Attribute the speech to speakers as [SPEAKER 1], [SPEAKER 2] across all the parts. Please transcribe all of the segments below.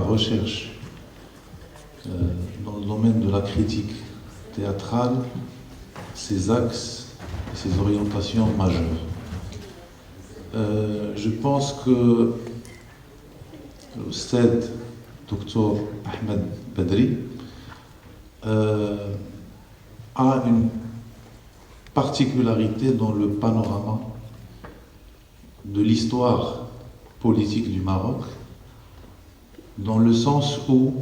[SPEAKER 1] recherche dans le domaine de la critique théâtrale, ses axes et ses orientations majeures. Je pense que l'Oustad Dr Ahmed Badri a une particularité dans le panorama de l'histoire politique du Maroc, dans le sens où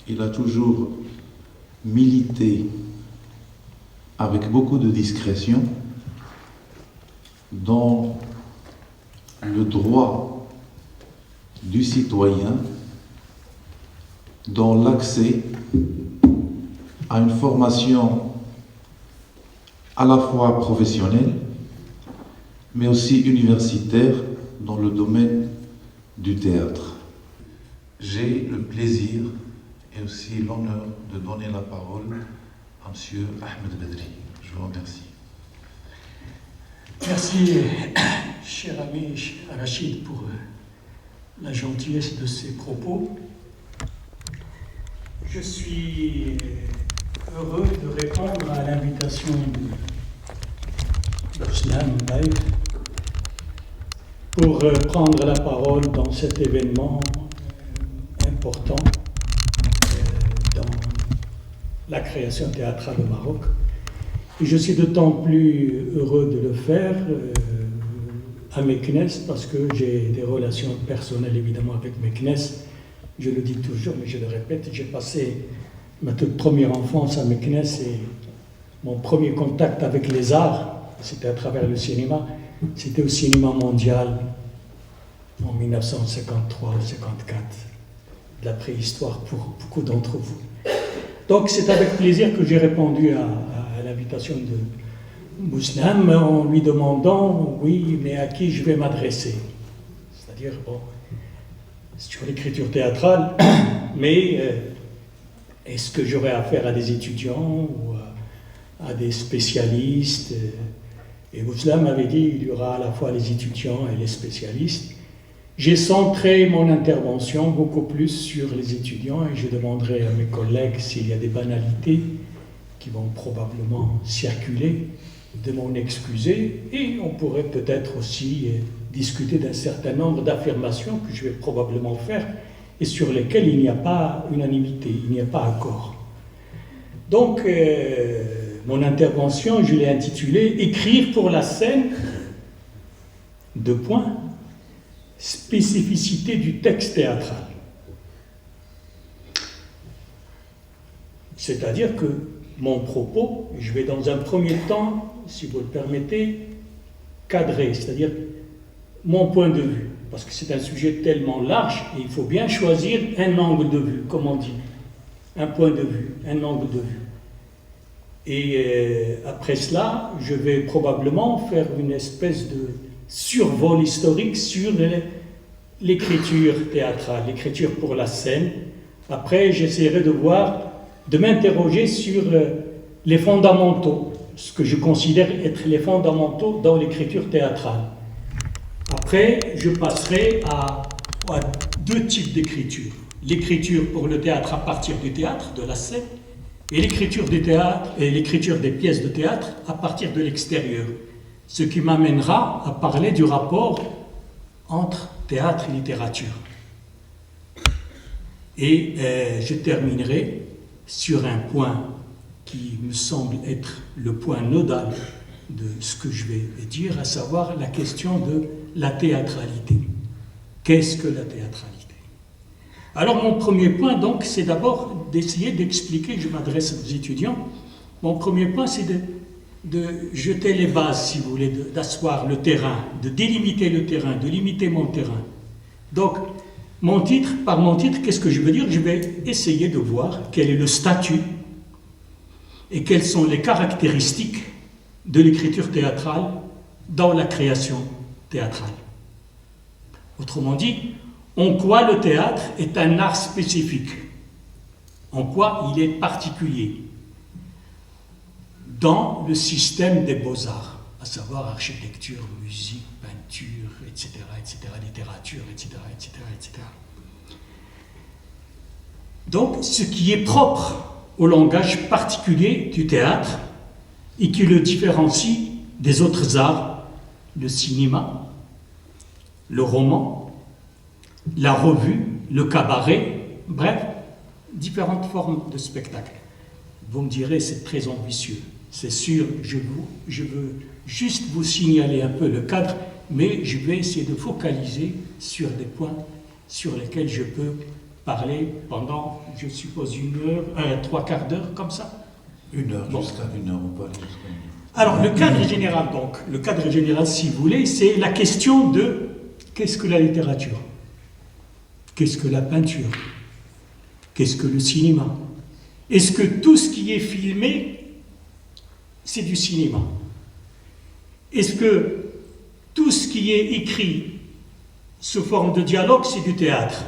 [SPEAKER 1] il a toujours milité avec beaucoup de discrétion dans le droit du citoyen, dans l'accès à une formation à la fois professionnelle, mais aussi universitaire dans le domaine du théâtre. J'ai le plaisir et aussi l'honneur de donner la parole à M. Ahmed Badri. Je vous remercie.
[SPEAKER 2] Merci, cher ami Rachid, pour la gentillesse de ces propos. Je suis heureux de répondre à l'invitation d'Osman Baïf pour prendre la parole dans cet événement important dans la création théâtrale au Maroc. Et je suis d'autant plus heureux de le faire à Meknès parce que j'ai des relations personnelles évidemment avec Meknès. Je le dis toujours, mais je le répète, j'ai passé ma toute première enfance à Meknès et mon premier contact avec les arts, c'était à travers le cinéma, c'était au cinéma mondial en 1953 ou 54, de la préhistoire pour beaucoup d'entre vous. Donc c'est avec plaisir que j'ai répondu à l'invitation de Mousnam en lui demandant, oui, mais à qui je vais m'adresser? C'est-à-dire, bon, sur l'écriture théâtrale, mais est-ce que j'aurai affaire à des étudiants ou à des spécialistes? Et Mousnam avait dit, il y aura à la fois les étudiants et les spécialistes. J'ai centré mon intervention beaucoup plus sur les étudiants et je demanderai à mes collègues s'il y a des banalités qui vont probablement circuler, de m'en excuser, et on pourrait peut-être aussi discuter d'un certain nombre d'affirmations que je vais probablement faire et sur lesquelles il n'y a pas unanimité, il n'y a pas accord. Donc, mon intervention, je l'ai intitulée « Écrire pour la scène », deux points, spécificité du texte théâtral. C'est-à-dire que mon propos, je vais dans un premier temps, si vous le permettez, cadrer, c'est-à-dire mon point de vue, parce que c'est un sujet tellement large et il faut bien choisir un angle de vue, comme on dit, un point de vue, un angle de vue. Et après cela, je vais probablement faire une espèce de survol historique sur l'écriture théâtrale, l'écriture pour la scène. Après, j'essaierai de m'interroger sur les fondamentaux, ce que je considère être les fondamentaux dans l'écriture théâtrale. Après, je passerai à deux types d'écriture. L'écriture pour le théâtre à partir du théâtre, de la scène, et l'écriture du théâtre et l'écriture des pièces de théâtre à partir de l'extérieur. Ce qui m'amènera à parler du rapport entre théâtre et littérature. Et je terminerai sur un point qui me semble être le point nodal de ce que je vais dire, à savoir la question de la théâtralité. Qu'est-ce que la théâtralité? Alors mon premier point, donc, c'est d'abord d'essayer d'expliquer, je m'adresse aux étudiants, mon premier point, c'est de jeter les bases, si vous voulez, d'asseoir le terrain, de délimiter le terrain, de limiter mon terrain. Donc, par mon titre, qu'est-ce que je veux dire? Je vais essayer de voir quel est le statut et quelles sont les caractéristiques de l'écriture théâtrale dans la création théâtrale. Autrement dit, en quoi le théâtre est un art spécifique, en quoi il est particulier dans le système des beaux-arts, à savoir architecture, musique, peinture, etc., littérature, etc., etc., etc. Donc, ce qui est propre au langage particulier du théâtre et qui le différencie des autres arts, le cinéma, le roman, la revue, le cabaret, bref, différentes formes de spectacle. Vous me direz, c'est très ambitieux. C'est sûr, je veux juste vous signaler un peu le cadre, mais je vais essayer de focaliser sur des points sur lesquels je peux parler pendant, je suppose, 1 heure, 3/4 d'heure, comme ça.
[SPEAKER 1] 1 heure,
[SPEAKER 2] Bon.
[SPEAKER 1] jusqu'à 1 heure, on peut aller jusqu'à 1 heure.
[SPEAKER 2] Alors, le cadre général, donc, le cadre général, si vous voulez, c'est la question de qu'est-ce que la littérature? Qu'est-ce que la peinture? Qu'est-ce que le cinéma? Est-ce que tout ce qui est filmé, c'est du cinéma? Est-ce que tout ce qui est écrit sous forme de dialogue, c'est du théâtre?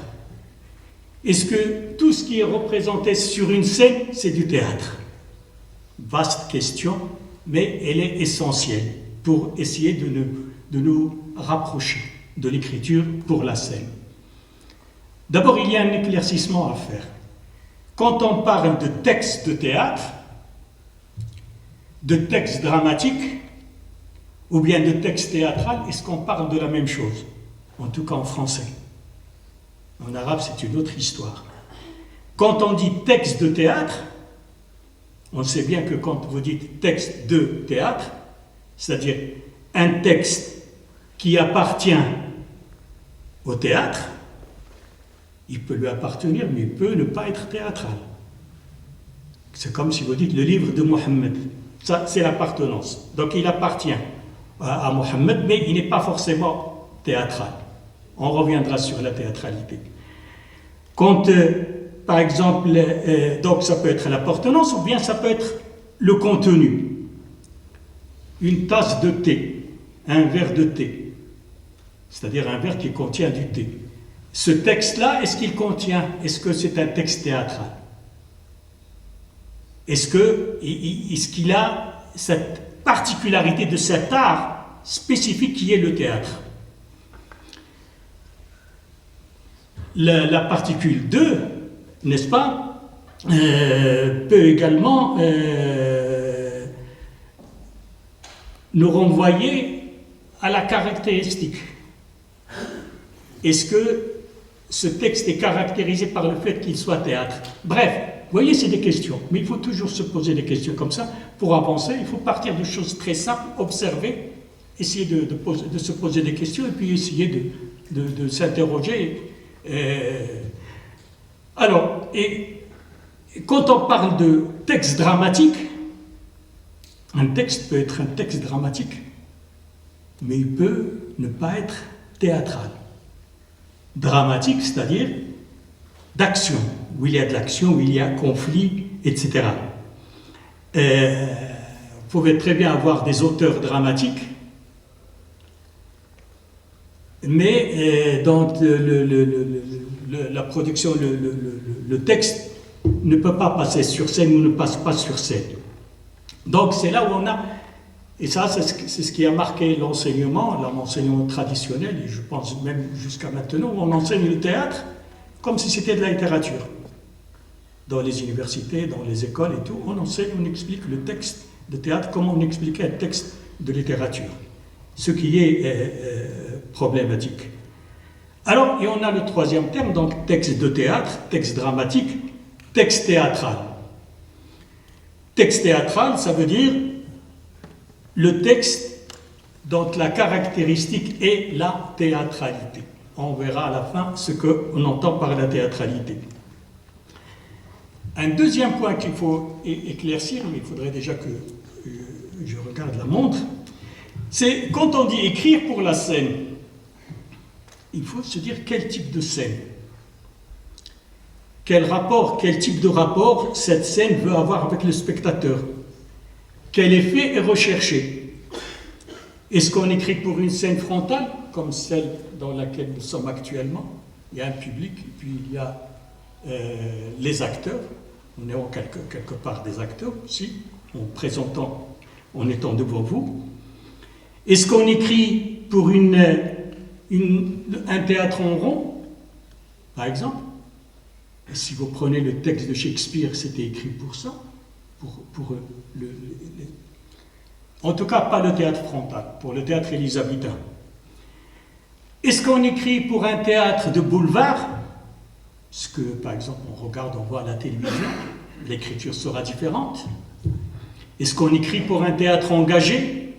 [SPEAKER 2] Est-ce que tout ce qui est représenté sur une scène, c'est du théâtre? Vaste question, mais elle est essentielle pour essayer de nous rapprocher de l'écriture pour la scène. D'abord, il y a un éclaircissement à faire. Quand on parle de texte de théâtre, de texte dramatique, ou bien de texte théâtral, est-ce qu'on parle de la même chose? En tout cas en français. En arabe, c'est une autre histoire. Quand on dit texte de théâtre, on sait bien que quand vous dites texte de théâtre, c'est-à-dire un texte qui appartient au théâtre, il peut lui appartenir, mais il peut ne pas être théâtral. C'est comme si vous dites le livre de Mohammed. Ça, c'est l'appartenance. Donc il appartient à Mohammed, mais il n'est pas forcément théâtral. On reviendra sur la théâtralité. Quand, par exemple, donc ça peut être l'appartenance, ou bien ça peut être le contenu. Une tasse de thé, un verre de thé, c'est-à-dire un verre qui contient du thé. Ce texte-là, est-ce que c'est un texte théâtral? Est-ce qu'il a cette particularité de cet art spécifique qui est le théâtre? La particule 2, n'est-ce pas, peut également nous renvoyer à la caractéristique. Est-ce que ce texte est caractérisé par le fait qu'il soit théâtre? Bref, vous voyez, c'est des questions, mais il faut toujours se poser des questions comme ça. Pour avancer, il faut partir de choses très simples, observer, essayer de se poser des questions et puis essayer de s'interroger. Alors, et quand on parle de texte dramatique, un texte peut être un texte dramatique, mais il peut ne pas être théâtral. Dramatique, c'est-à-dire d'action, où il y a de l'action, où il y a conflit, etc. Vous pouvez très bien avoir des auteurs dramatiques, mais dans la production, le texte ne peut pas passer sur scène ou ne passe pas sur scène. Donc c'est là où on a, et ça c'est ce qui a marqué l'enseignement traditionnel, et je pense même jusqu'à maintenant, où on enseigne le théâtre comme si c'était de la littérature. Dans les universités, dans les écoles et tout, on enseigne, on explique le texte de théâtre comme on expliquait un texte de littérature. Ce qui est problématique. Alors, et on a le troisième terme, donc texte de théâtre, texte dramatique, texte théâtral. Texte théâtral, ça veut dire le texte dont la caractéristique est la théâtralité. On verra à la fin ce qu'on entend par la théâtralité. Un deuxième point qu'il faut éclaircir, mais il faudrait déjà que je regarde la montre, c'est quand on dit écrire pour la scène, il faut se dire quel type de scène, quel type de rapport cette scène veut avoir avec le spectateur, quel effet est recherché. Est-ce qu'on écrit pour une scène frontale, comme celle dans laquelle nous sommes actuellement? Il y a un public, et puis il y a les acteurs. On est quelque part des acteurs aussi, en étant devant vous. Est-ce qu'on écrit pour un théâtre en rond, par exemple? Si vous prenez le texte de Shakespeare, c'était écrit pour ça, en tout cas pas le théâtre frontal, pour le théâtre élisabétain. Est-ce qu'on écrit pour un théâtre de boulevard? Ce que, par exemple, on regarde, on voit à la télévision, l'écriture sera différente. Est-ce qu'on écrit pour un théâtre engagé?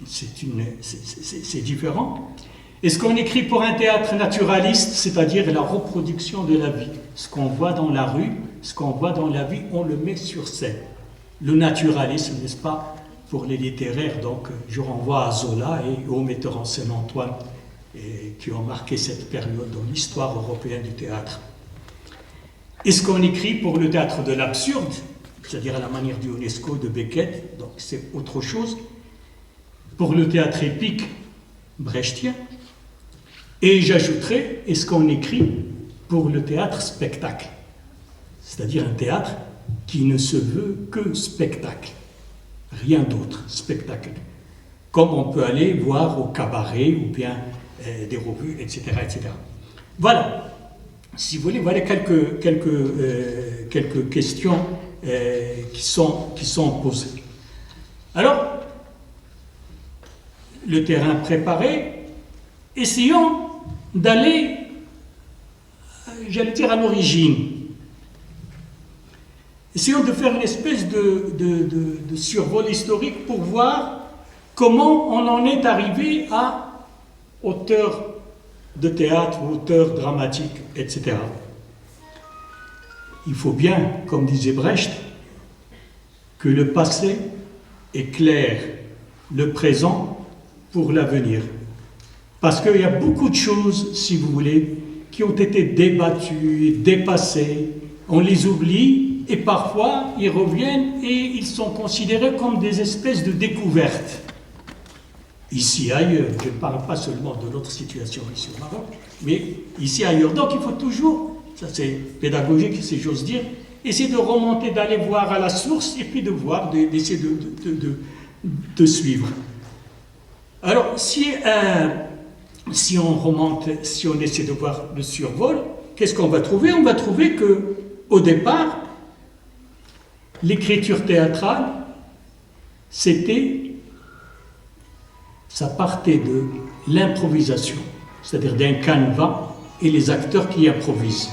[SPEAKER 2] C'est différent. Est-ce qu'on écrit pour un théâtre naturaliste, c'est-à-dire la reproduction de la vie? Ce qu'on voit dans la rue, ce qu'on voit dans la vie, on le met sur scène. Le naturalisme, n'est-ce pas, pour les littéraires, donc je renvoie à Zola et au metteur en scène Antoine, qui ont marqué cette période dans l'histoire européenne du théâtre. Est-ce qu'on écrit pour le théâtre de l'absurde, c'est-à-dire à la manière du Ionesco de Beckett, donc c'est autre chose, pour le théâtre épique brechtien, et j'ajouterai, est-ce qu'on écrit pour le théâtre spectacle, c'est-à-dire un théâtre qui ne se veut que spectacle, rien d'autre, spectacle, comme on peut aller voir au cabaret ou bien des revues, etc., etc. Voilà, si vous voulez, voilà quelques questions qui sont posées. Alors, le terrain préparé, essayons d'aller, j'allais dire, à l'origine. Essayons de faire une espèce de survol historique pour voir comment on en est arrivé à auteur de théâtre, auteur dramatique, etc. Il faut bien, comme disait Brecht, que le passé éclaire le présent pour l'avenir. Parce qu'il y a beaucoup de choses, si vous voulez, qui ont été débattues, dépassées, on les oublie, et parfois ils reviennent et ils sont considérés comme des espèces de découvertes. Ici et ailleurs, je ne parle pas seulement de notre situation ici au Maroc, mais ici et ailleurs. Donc il faut toujours, ça c'est pédagogique si j'ose dire, essayer de remonter, d'aller voir à la source et puis de voir, d'essayer de suivre. Alors si on remonte, si on essaie de voir le survol, qu'est-ce qu'on va trouver? On va trouver que au départ, l'écriture théâtrale, ça partait de l'improvisation, c'est-à-dire d'un canevas et les acteurs qui improvisent.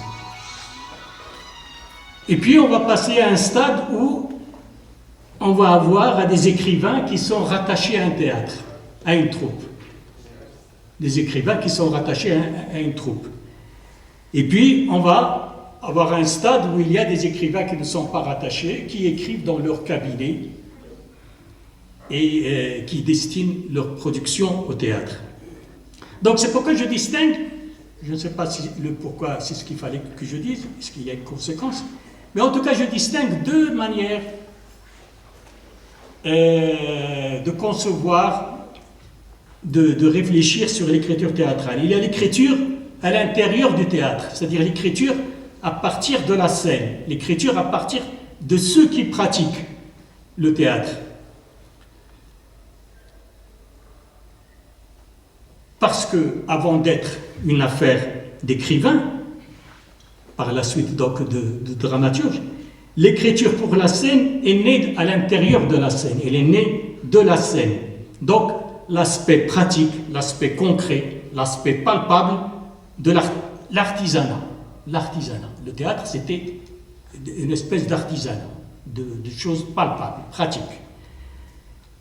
[SPEAKER 2] Et puis on va passer à un stade où on va avoir des écrivains qui sont rattachés à un théâtre, à une troupe. Des écrivains qui sont rattachés à une troupe. Et puis on va avoir un stade où il y a des écrivains qui ne sont pas rattachés, qui écrivent dans leur cabinet et qui destinent leur production au théâtre. Donc c'est pourquoi je distingue, je ne sais pas si le pourquoi, c'est ce qu'il fallait que je dise, est-ce qu'il y a une conséquence, mais en tout cas je distingue deux manières de concevoir, de réfléchir sur l'écriture théâtrale. Il y a l'écriture à l'intérieur du théâtre, c'est-à-dire l'écriture à partir de la scène, l'écriture à partir de ceux qui pratiquent le théâtre. Parce que, avant d'être une affaire d'écrivain, par la suite donc de dramaturge, l'écriture pour la scène est née à l'intérieur de la scène, elle est née de la scène. Donc, l'aspect pratique, l'aspect concret, l'aspect palpable de l'artisanat. L'artisanat. Le théâtre, c'était une espèce d'artisanat, de choses palpables, pratiques.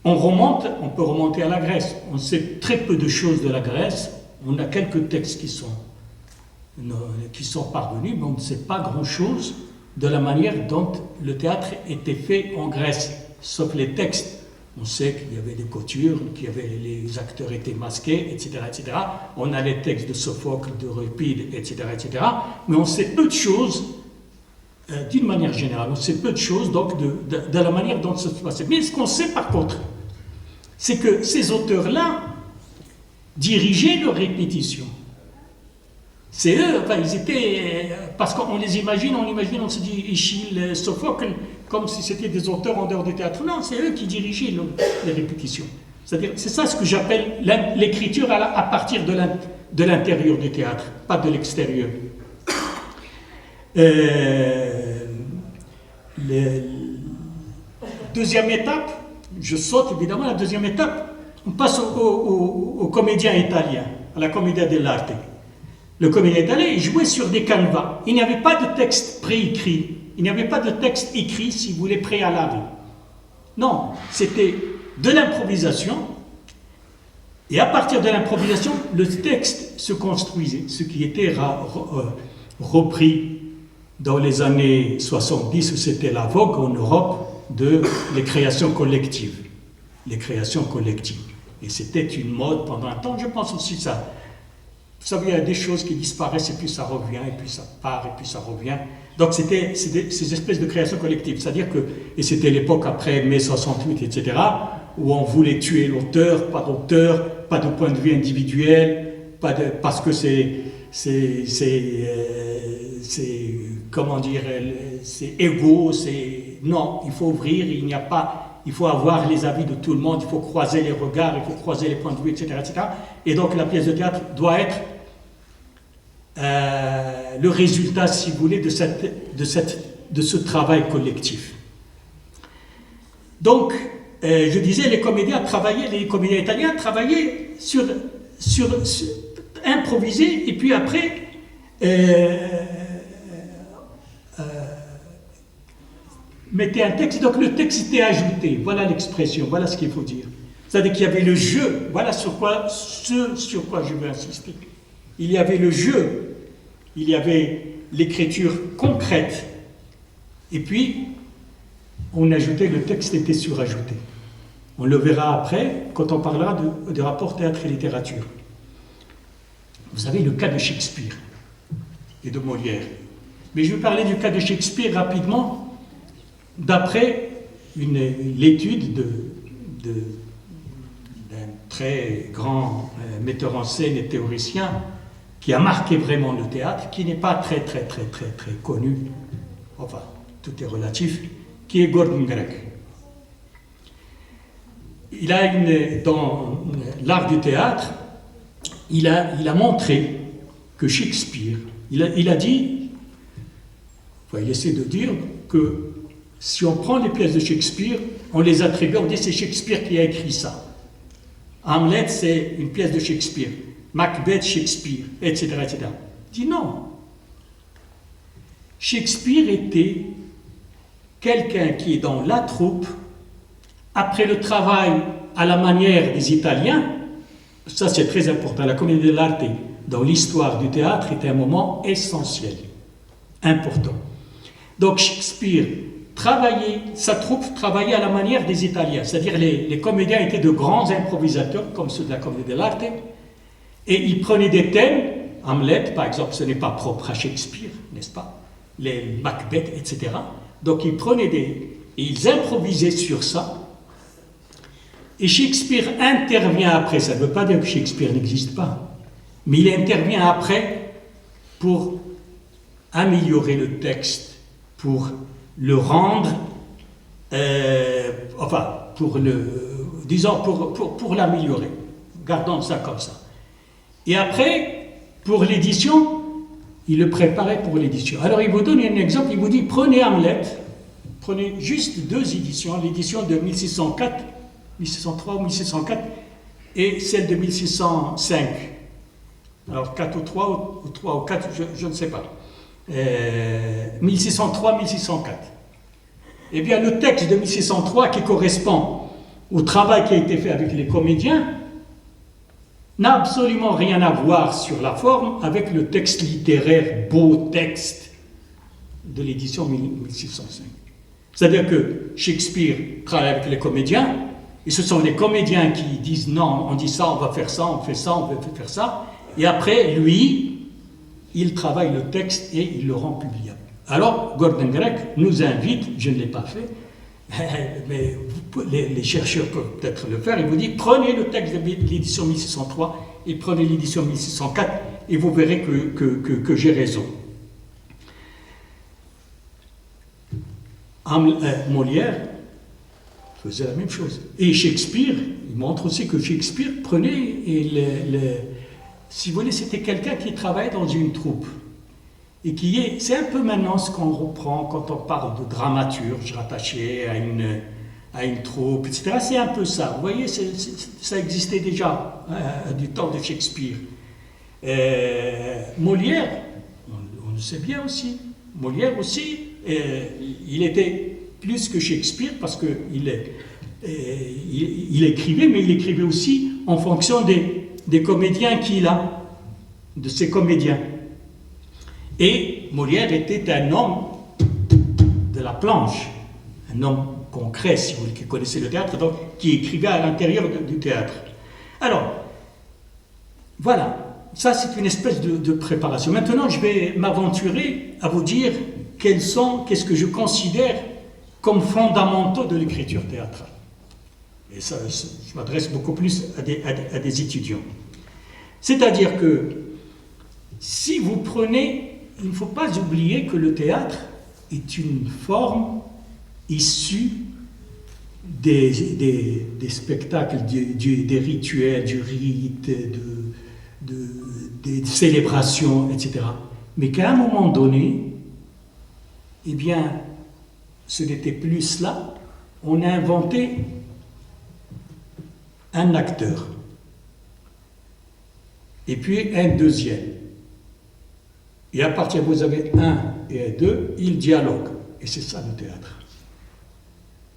[SPEAKER 2] On peut remonter à la Grèce. On sait très peu de choses de la Grèce. On a quelques textes qui sont parvenus, mais on ne sait pas grand-chose de la manière dont le théâtre était fait en Grèce, sauf les textes. On sait qu'il y avait des coutures, les acteurs étaient masqués, etc., etc. On a les textes de Sophocle, d'Euripide, etc., etc. Mais on sait peu de choses, d'une manière générale, on sait peu de choses donc de la manière dont ça se passait. Mais ce qu'on sait par contre, c'est que ces auteurs-là dirigeaient leurs répétitions. C'est eux, enfin, ils étaient, parce qu'on les imagine, on se dit Échille, Sophocle, comme si c'était des auteurs en dehors du théâtre. Non, c'est eux qui dirigeaient les répétitions. C'est-à-dire, c'est ça ce que j'appelle l'écriture à partir de l'intérieur du théâtre, pas de l'extérieur. Deuxième étape, je saute évidemment la deuxième étape, on passe au comédien italien, à la Commedia dell'arte. Le comédien italien, il jouait sur des canevas. Il n'y avait pas de texte préécrit. Il n'y avait pas de texte écrit, si vous voulez, préalable. Non, c'était de l'improvisation. Et à partir de l'improvisation, le texte se construisait, ce qui était repris dans les années 70, où c'était la vogue en Europe de les créations collectives. Les créations collectives. Et c'était une mode pendant un temps, je pense aussi ça. Vous savez, il y a des choses qui disparaissent et puis ça revient, et puis ça part, et puis ça revient. Donc c'était ces espèces de créations collectives. C'est-à-dire que, et c'était l'époque après mai 68, etc., où on voulait tuer l'auteur, pas d'auteur, pas de point de vue individuel, parce que comment dire, c'est égaux, non, il faut ouvrir, il faut avoir les avis de tout le monde, il faut croiser les regards, il faut croiser les points de vue, etc., etc. Et donc la pièce de théâtre doit être le résultat, si vous voulez, de ce travail collectif. Donc, je disais, les comédiens italiens travaillaient sur improviser, et puis après, mettez un texte, donc le texte était ajouté, voilà l'expression, voilà ce qu'il faut dire. C'est-à-dire qu'il y avait le jeu, voilà ce sur quoi je veux insister. Il y avait le jeu, il y avait l'écriture concrète, et puis on ajoutait, le texte était surajouté. On le verra après quand on parlera de rapport théâtre et littérature. Vous avez le cas de Shakespeare et de Molière. Mais je vais parler du cas de Shakespeare rapidement, d'après l'étude d'un très grand metteur en scène et théoricien qui a marqué vraiment le théâtre, qui n'est pas très connu, enfin, tout est relatif, qui est Gordon Grec. Il a dans l'art du théâtre, il a montré que Shakespeare, il a dit, enfin, il essaie de dire que si on prend les pièces de Shakespeare, on les attribue, on dit c'est Shakespeare qui a écrit ça. Hamlet, c'est une pièce de Shakespeare. Macbeth, Shakespeare, etc., etc. Il dit non. Shakespeare était quelqu'un qui est dans la troupe, après le travail à la manière des Italiens. Ça, c'est très important. La Commedia dell'arte, dans l'histoire du théâtre, est un moment essentiel, important. Donc Shakespeare sa troupe travaillait à la manière des Italiens, c'est-à-dire les comédiens étaient de grands improvisateurs, comme ceux de la Commedia dell'arte, et ils prenaient des thèmes, Hamlet, par exemple, ce n'est pas propre à Shakespeare, n'est-ce pas, les Macbeth, etc. Donc ils ils improvisaient sur ça, et Shakespeare intervient après. Ça ne veut pas dire que Shakespeare n'existe pas, mais il intervient après pour améliorer le texte, pour le rendre, pour l'améliorer. Gardons ça comme ça. Et après, pour l'édition, il le préparait pour l'édition. Alors il vous donne un exemple, il vous dit, prenez Hamlet, prenez juste 2 éditions, l'édition de 1604, 1603 ou 1604, et celle de 1605. Alors 4 ou 3, ou 3 ou 4, je ne sais pas. 1603-1604. Eh bien, le texte de 1603 qui correspond au travail qui a été fait avec les comédiens n'a absolument rien à voir sur la forme avec le texte littéraire, beau texte de l'édition 1605. C'est-à-dire que Shakespeare travaille avec les comédiens, et ce sont les comédiens qui disent non, on dit ça, on va faire ça, on fait ça, on va faire ça, et après, lui, il travaille le texte et il le rend publiable. Alors, Gordon Grec nous invite, je ne l'ai pas fait, mais les chercheurs peuvent peut-être le faire, il vous dit, prenez le texte de l'édition 1603 et prenez l'édition 1604 et vous verrez que j'ai raison. Molière faisait la même chose. Et Shakespeare, il montre aussi que Shakespeare prenait, si vous voulez, c'était quelqu'un qui travaillait dans une troupe. et c'est un peu maintenant ce qu'on reprend quand on parle de dramaturge rattaché à une troupe, etc. C'est un peu ça. Vous voyez, ça existait déjà du temps de Shakespeare. Molière, on le sait bien aussi, Molière aussi, il était plus que Shakespeare parce qu'il écrivait, mais il écrivait aussi en fonction des comédiens qu'il a, de ses comédiens. Et Molière était un homme de la planche, un homme concret, si vous qui connaissez le théâtre, donc qui écrivait à l'intérieur du théâtre. Alors, voilà, ça c'est une espèce de préparation. Maintenant, je vais m'aventurer à vous dire qu'est-ce que je considère comme fondamentaux de l'écriture théâtrale. Et ça, je m'adresse beaucoup plus à des étudiants. C'est-à-dire que si vous prenez, il ne faut pas oublier que le théâtre est une forme issue des spectacles, des rituels, du rite, des célébrations, etc. Mais qu'à un moment donné, eh bien, ce n'était plus cela. On a inventé un acteur. Et puis un deuxième. Et à partir vous avez un et deux, ils dialoguent. Et c'est ça le théâtre.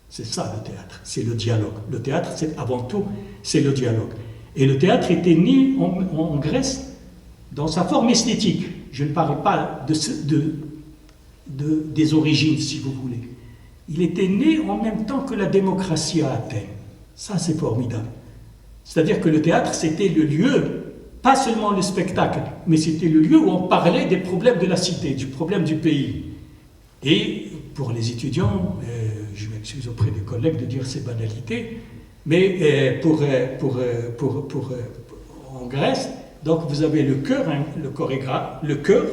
[SPEAKER 2] C'est ça le théâtre, c'est le dialogue. Le théâtre, avant tout, c'est le dialogue. Et le théâtre était né en Grèce dans sa forme esthétique. Je ne parle pas des origines, si vous voulez. Il était né en même temps que la démocratie à Athènes. Ça, c'est formidable. C'est-à-dire que le théâtre, c'était le lieu, pas seulement le spectacle, mais c'était le lieu où on parlait des problèmes de la cité, du problème du pays. Et pour les étudiants, je m'excuse auprès des collègues de dire ces banalités, mais en Grèce, donc vous avez le chœur, hein, le chœur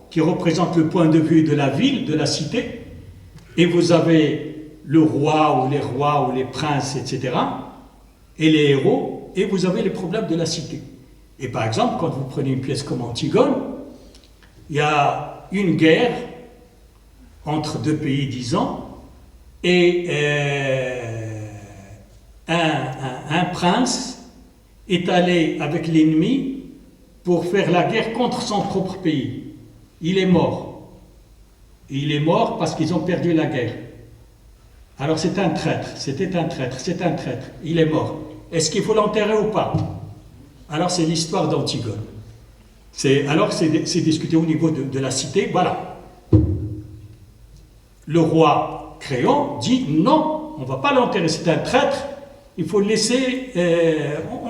[SPEAKER 2] qui représente le point de vue de la ville, de la cité, et vous avez le roi ou les princes, etc., et les héros, et vous avez les problèmes de la cité. Et par exemple, quand vous prenez une pièce comme Antigone, il y a une guerre entre deux pays, disons, et un prince est allé avec l'ennemi pour faire la guerre contre son propre pays. Il est mort. Il est mort parce qu'ils ont perdu la guerre. Alors c'est un traître, c'était un traître, c'est un traître, il est mort. Est-ce qu'il faut l'enterrer ou pas? Alors c'est l'histoire d'Antigone. Alors c'est discuté au niveau de la cité, voilà. Le roi Créon dit non, on ne va pas l'enterrer, c'est un traître, il faut le laisser,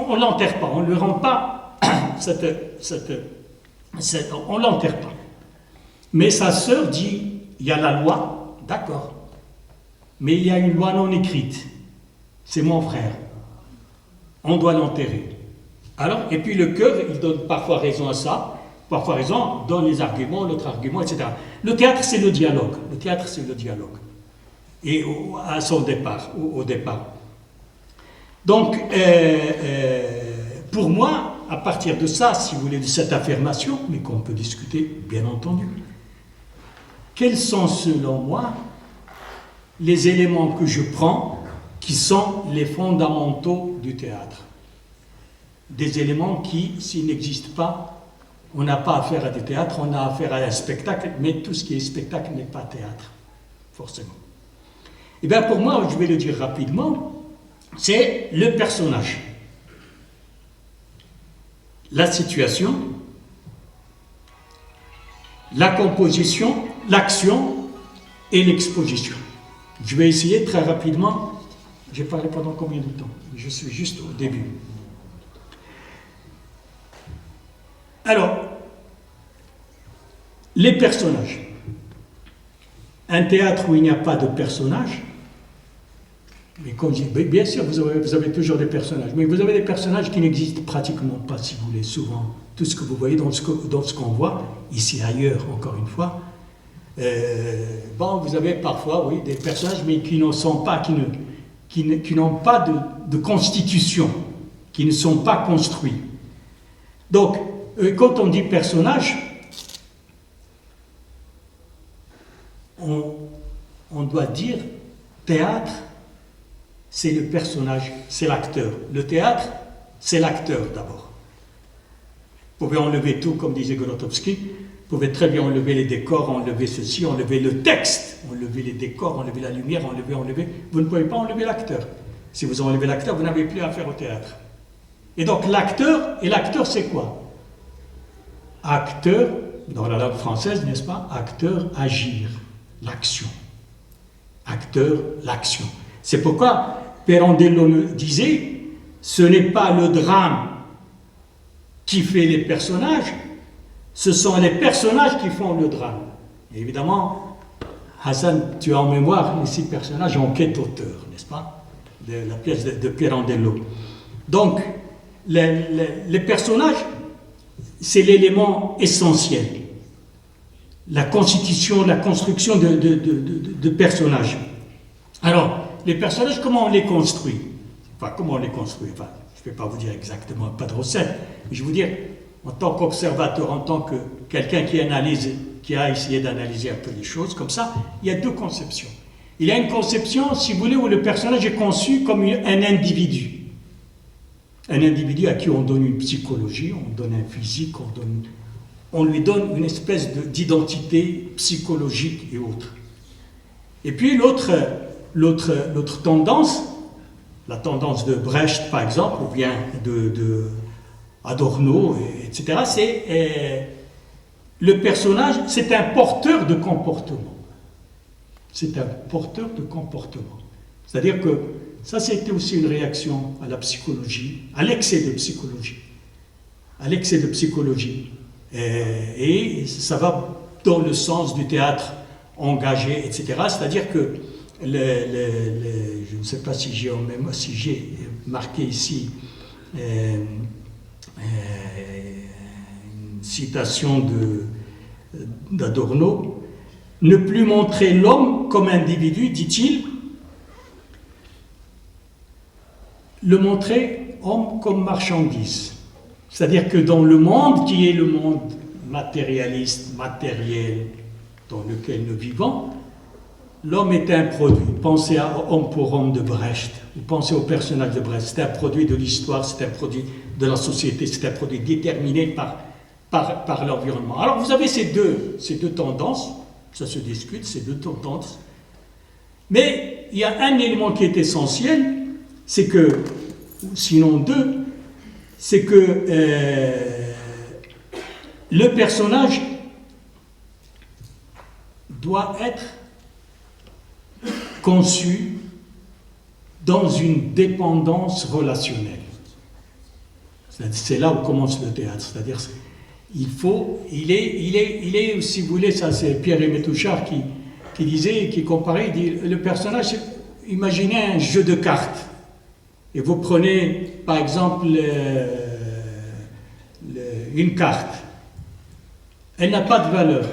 [SPEAKER 2] on ne l'enterre pas, on ne lui rend pas, on ne l'enterre pas. Mais sa sœur dit, il y a la loi, d'accord, mais il y a une loi non écrite, c'est mon frère, on doit l'enterrer. Alors, et puis le cœur, il donne parfois raison à ça, parfois raison, donne les arguments, l'autre argument, etc. Le théâtre, c'est le dialogue. Le théâtre, c'est le dialogue. Et à son départ, au départ. Donc, pour moi, à partir de ça, si vous voulez, de cette affirmation, mais qu'on peut discuter, bien entendu, quels sont, selon moi, les éléments que je prends qui sont les fondamentaux du théâtre? Des éléments qui, s'ils n'existent pas, on n'a pas affaire à des théâtres, on a affaire à un spectacle, mais tout ce qui est spectacle n'est pas théâtre, forcément. Et bien pour moi, je vais le dire rapidement, c'est le personnage, la situation, la composition, l'action et l'exposition. Je vais essayer très rapidement, j'ai parlé pendant combien de temps? Je suis juste au début. Alors, les personnages. Un théâtre où il n'y a pas de personnages, mais comme je dis, bien sûr, vous avez toujours des personnages, mais vous avez des personnages qui n'existent pratiquement pas, si vous voulez, souvent. Tout ce que vous voyez dans ce qu'on voit, ici ailleurs, encore une fois, vous avez parfois, oui, des personnages, mais qui n'en sont pas, qui n'ont pas de constitution, qui ne sont pas construits. Donc, quand on dit personnage, on doit dire théâtre, c'est le personnage, c'est l'acteur. Le théâtre, c'est l'acteur d'abord. Vous pouvez enlever tout, comme disait Grotowski, vous pouvez très bien enlever les décors, enlever ceci, enlever le texte, enlever les décors, enlever la lumière, enlever. Vous ne pouvez pas enlever l'acteur. Si vous enlevez l'acteur, vous n'avez plus affaire au théâtre. Et donc l'acteur, c'est quoi? Acteur, dans la langue française, n'est-ce pas? Acteur, agir, l'action. Acteur, l'action. C'est pourquoi Pirandello me disait, ce n'est pas le drame qui fait les personnages, ce sont les personnages qui font le drame. Et évidemment, Hassan, tu as en mémoire les 6 personnages en quête auteur, n'est-ce pas? De la pièce de Pirandello. Donc, les personnages, c'est l'élément essentiel. La constitution, la construction de personnages. Alors, les personnages, comment on les construit? Enfin, comment on les construit? Enfin, je ne vais pas vous dire exactement, pas de recette, mais je vais vous dire, en tant qu'observateur, en tant que quelqu'un qui a essayé d'analyser un peu les choses, comme ça, il y a 2 conceptions. Il y a une conception, si vous voulez, où le personnage est conçu comme un individu. Un individu à qui on donne une psychologie, on donne un physique, on lui donne une espèce d'identité psychologique et autre. Et puis l'autre tendance, la tendance de Brecht par exemple, ou bien de Adorno, etc., c'est le personnage, c'est un porteur de comportement. C'est un porteur de comportement. C'est-à-dire que ça, c'était aussi une réaction à la psychologie, à l'excès de psychologie. À l'excès de psychologie. Et ça va dans le sens du théâtre engagé, etc. C'est-à-dire que, je ne sais pas si j'ai marqué ici une citation d'Adorno, ne plus montrer l'homme comme individu, dit-il, le montrer homme comme marchandise. C'est-à-dire que dans le monde qui est le monde matérialiste, matériel, dans lequel nous vivons, l'homme est un produit. Pensez à Homme pour homme de Brecht, ou pensez au personnage de Brecht. C'est un produit de l'histoire, c'est un produit de la société, c'est un produit déterminé par l'environnement. Alors vous avez ces deux tendances, ça se discute, ces 2 tendances, mais il y a un élément qui est essentiel, c'est que, sinon 2, c'est que le personnage doit être conçu dans une dépendance relationnelle. C'est là où commence le théâtre, c'est-à-dire il est, si vous voulez, ça c'est Pierre-Aimé Touchard qui disait, qui comparait, il dit, le personnage, imaginez un jeu de cartes, et vous prenez par exemple une carte, elle n'a pas de valeur,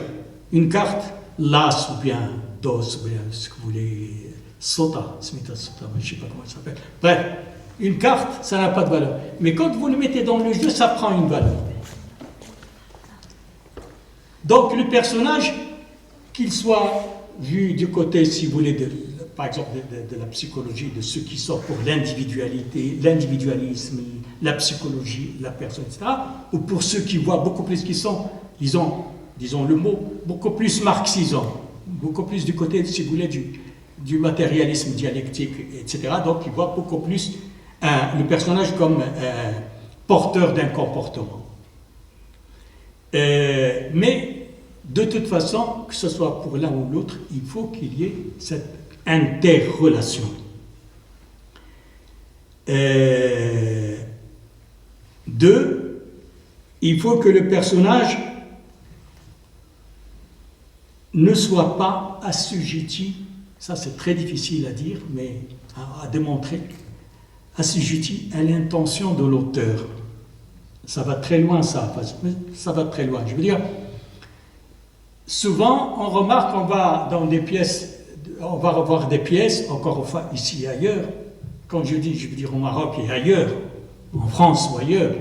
[SPEAKER 2] une carte l'as ou bien dos, ou bien ce que vous voulez, sota, smita sota, je ne sais pas comment ça s'appelle, bref, une carte, ça n'a pas de valeur, mais quand vous le mettez dans le jeu, ça prend une valeur. Donc le personnage, qu'il soit vu du côté, si vous voulez, par exemple de la psychologie, de ceux qui sont pour l'individualité, l'individualisme, la psychologie, la personne, etc., ou pour ceux qui voient beaucoup plus, qui sont, disons le mot, beaucoup plus marxisants, beaucoup plus du côté, si vous voulez, du matérialisme dialectique, etc., donc ils voient beaucoup plus le personnage comme porteur d'un comportement. Mais de toute façon, que ce soit pour l'un ou l'autre, il faut qu'il y ait cette interrelation. 2, il faut que le personnage ne soit pas assujetti, ça c'est très difficile à dire, mais à démontrer, assujetti à l'intention de l'auteur. Ça va très loin, ça va très loin. Je veux dire, souvent, on remarque qu'on va dans des pièces, on va revoir des pièces, encore une fois, ici et ailleurs. Quand je veux dire au Maroc et ailleurs, en France ou ailleurs,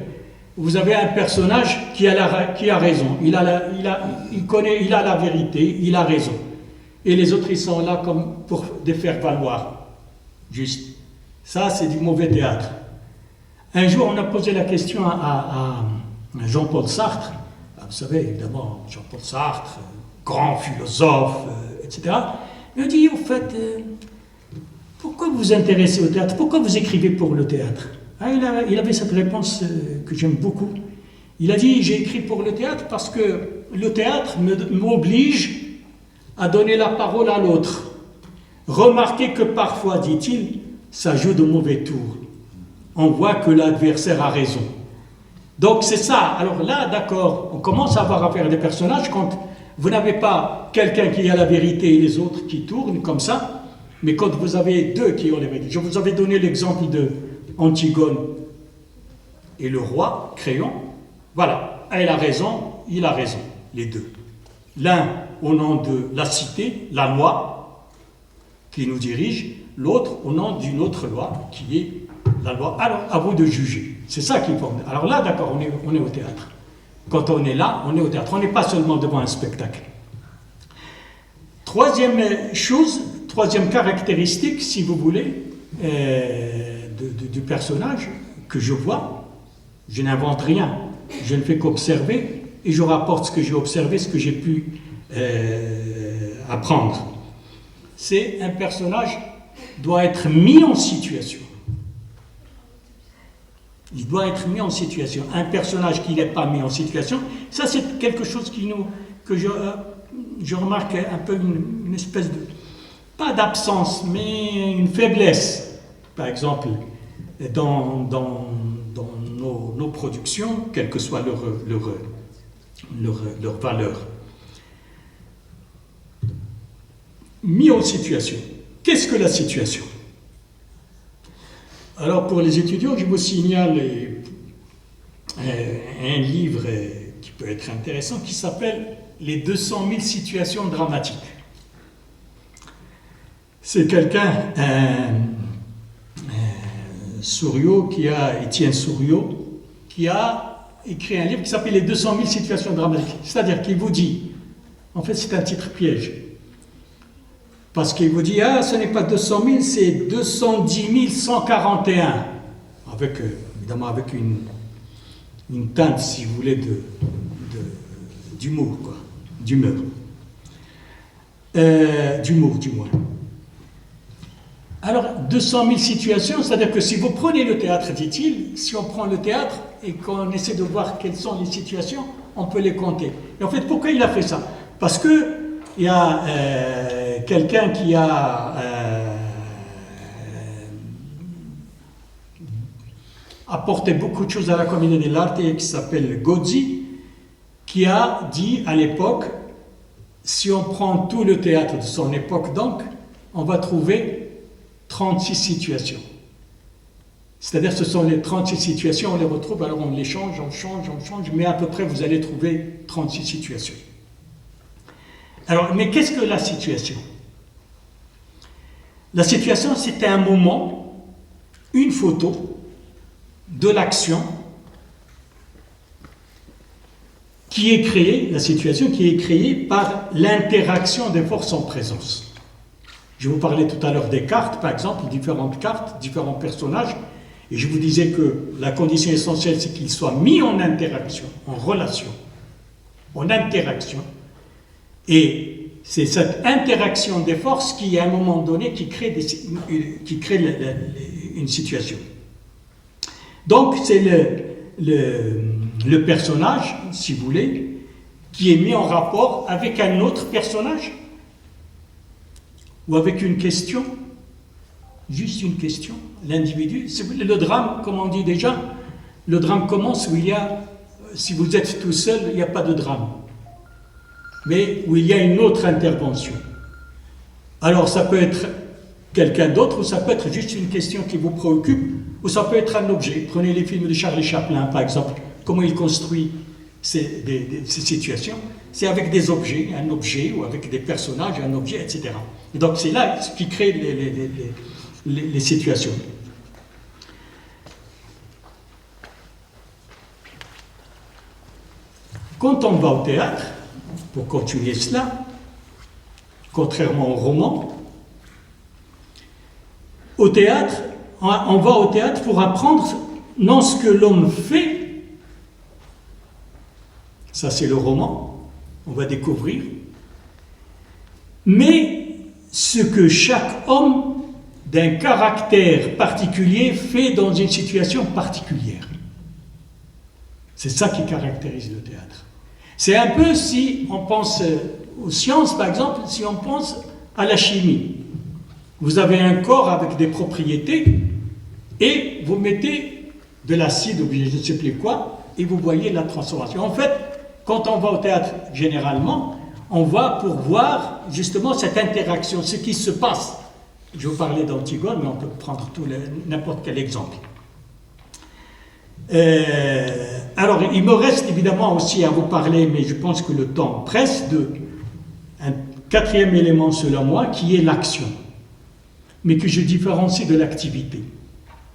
[SPEAKER 2] vous avez un personnage qui a raison, il a la vérité, il a raison. et les autres ils sont là comme pour les faire valoir. Juste. Ça, c'est du mauvais théâtre. Un jour, on a posé la question à Jean-Paul Sartre. Vous savez, évidemment, Jean-Paul Sartre, grand philosophe, etc. Il a dit, au fait, pourquoi vous vous intéressez au théâtre? Pourquoi vous écrivez pour le théâtre? Il avait cette réponse que j'aime beaucoup. Il a dit, j'ai écrit pour le théâtre parce que le théâtre m'oblige à donner la parole à l'autre. Remarquez que parfois, dit-il, ça joue de mauvais tours. On voit que l'adversaire a raison. Donc c'est ça. Alors là, d'accord, on commence à avoir affaire à des personnages quand vous n'avez pas quelqu'un qui a la vérité et les autres qui tournent comme ça, mais quand vous avez deux qui ont la vérité. Je vous avais donné l'exemple de Antigone et le roi, Créon. Voilà, elle a raison, il a raison, les deux. L'un au nom de la cité, la loi, qui nous dirige, l'autre au nom d'une autre loi, qui est la loi. Alors, à vous de juger. C'est ça qui forme. Alors là, d'accord, on est au théâtre. Quand on est là, on est au théâtre. On n'est pas seulement devant un spectacle. Troisième chose, troisième caractéristique, si vous voulez, du personnage que je vois, je n'invente rien. Je ne fais qu'observer et je rapporte ce que j'ai observé, ce que j'ai pu apprendre. C'est un personnage doit être mis en situation. Il doit être mis en situation. Un personnage qui n'est pas mis en situation, ça c'est quelque chose que je remarque un peu une espèce de, pas d'absence, mais une faiblesse. Par exemple, dans nos productions, quelle que soit leur valeur. Mis en situation. Qu'est-ce que la situation? Alors pour les étudiants, je vous signale un livre qui peut être intéressant qui s'appelle « Les 200 000 situations dramatiques ». C'est quelqu'un, Étienne Souriau, qui a écrit un livre qui s'appelle « Les 200 000 situations dramatiques ». C'est-à-dire qu'il vous dit, en fait c'est un titre piège, parce qu'il vous dit, ce n'est pas 200 000, c'est 210 141. Évidemment, avec une teinte, si vous voulez, d'humour, quoi. D'humeur. D'humour, du moins. Alors, 200 000 situations, c'est-à-dire que si vous prenez le théâtre, dit-il, si on prend le théâtre et qu'on essaie de voir quelles sont les situations, on peut les compter. Et en fait, pourquoi il a fait ça? Parce que il y a quelqu'un qui a apporté beaucoup de choses à la communauté de l'art qui s'appelle Gozzi, qui a dit à l'époque, si on prend tout le théâtre de son époque, donc, on va trouver 36 situations. C'est-à-dire ce sont les 36 situations, on les retrouve, alors on les change, mais à peu près vous allez trouver 36 situations. Alors, mais qu'est-ce que la situation? La situation, c'est un moment, une photo de l'action qui est créée, la situation qui est créée par l'interaction des forces en présence. Je vous parlais tout à l'heure des cartes, par exemple, différentes cartes, différents personnages, et je vous disais que la condition essentielle, c'est qu'ils soient mis en interaction, en relation, en interaction. Et c'est cette interaction des forces qui, à un moment donné, qui crée une situation. Donc, c'est le personnage, si vous voulez, qui est mis en rapport avec un autre personnage ou avec une question, juste une question, l'individu. Le drame, comme on dit déjà, le drame commence où il y a, si vous êtes tout seul, il n'y a pas de drame, mais où il y a une autre intervention. Alors ça peut être quelqu'un d'autre, ou ça peut être juste une question qui vous préoccupe, ou ça peut être un objet. Prenez les films de Charlie Chaplin, par exemple, comment il construit ces situations. C'est avec des objets, un objet, ou avec des personnages, un objet, etc. Et donc c'est là ce qui crée les situations. Quand on va au théâtre, pour continuer cela, contrairement au roman. Au théâtre, on va au théâtre pour apprendre non ce que l'homme fait, ça c'est le roman, on va découvrir, mais ce que chaque homme d'un caractère particulier fait dans une situation particulière. C'est ça qui caractérise le théâtre. C'est un peu si on pense aux sciences, par exemple, si on pense à la chimie. Vous avez un corps avec des propriétés et vous mettez de l'acide ou je ne sais plus quoi et vous voyez la transformation. En fait, quand on va au théâtre, généralement, on va pour voir justement cette interaction, ce qui se passe. Je vous parlais d'Antigone, mais on peut prendre n'importe quel exemple. Alors, il me reste évidemment aussi à vous parler, mais je pense que le temps presse, un quatrième élément selon moi, qui est l'action, mais que je différencie de l'activité.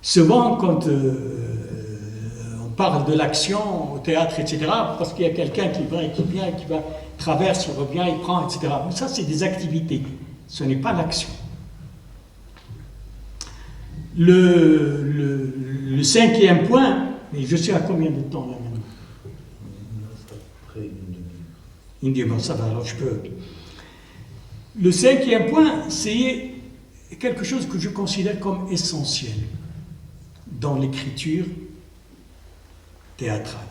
[SPEAKER 2] Souvent, quand on parle de l'action au théâtre, etc., parce qu'il y a quelqu'un qui va et qui vient, qui va, traverse, il revient, il prend, etc. Mais ça, c'est des activités. Ce n'est pas l'action. Le cinquième point, et je sais à combien de temps là maintenant?
[SPEAKER 1] Après
[SPEAKER 2] une demi-heure, ça va, alors je peux. Le cinquième point, c'est quelque chose que je considère comme essentiel dans l'écriture théâtrale.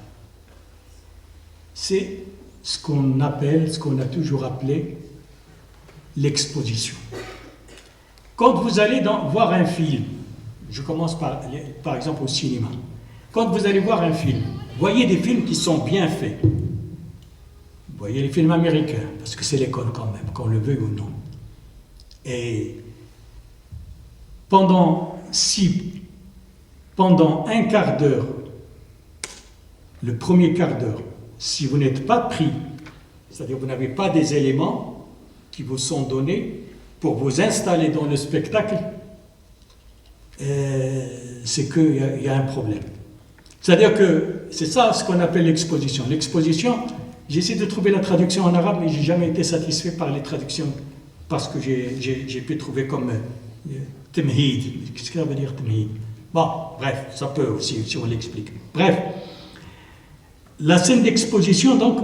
[SPEAKER 2] C'est ce qu'on appelle, ce qu'on a toujours appelé l'exposition. Quand vous allez voir un film, je commence par exemple au cinéma. Quand vous allez voir un film, voyez des films qui sont bien faits. Voyez les films américains, parce que c'est l'école quand même, qu'on le veuille ou non. Et pendant un quart d'heure, le premier quart d'heure, si vous n'êtes pas pris, c'est-à-dire vous n'avez pas des éléments qui vous sont donnés pour vous installer dans le spectacle, c'est qu'il y a un problème. C'est-à-dire que c'est ça ce qu'on appelle l'exposition. L'exposition, j'essaie de trouver la traduction en arabe, mais je n'ai jamais été satisfait par les traductions, parce que j'ai pu trouver comme temhid. Qu'est-ce que ça veut dire temhid? Bon, bref, ça peut aussi, si on l'explique. Bref, la scène d'exposition, donc,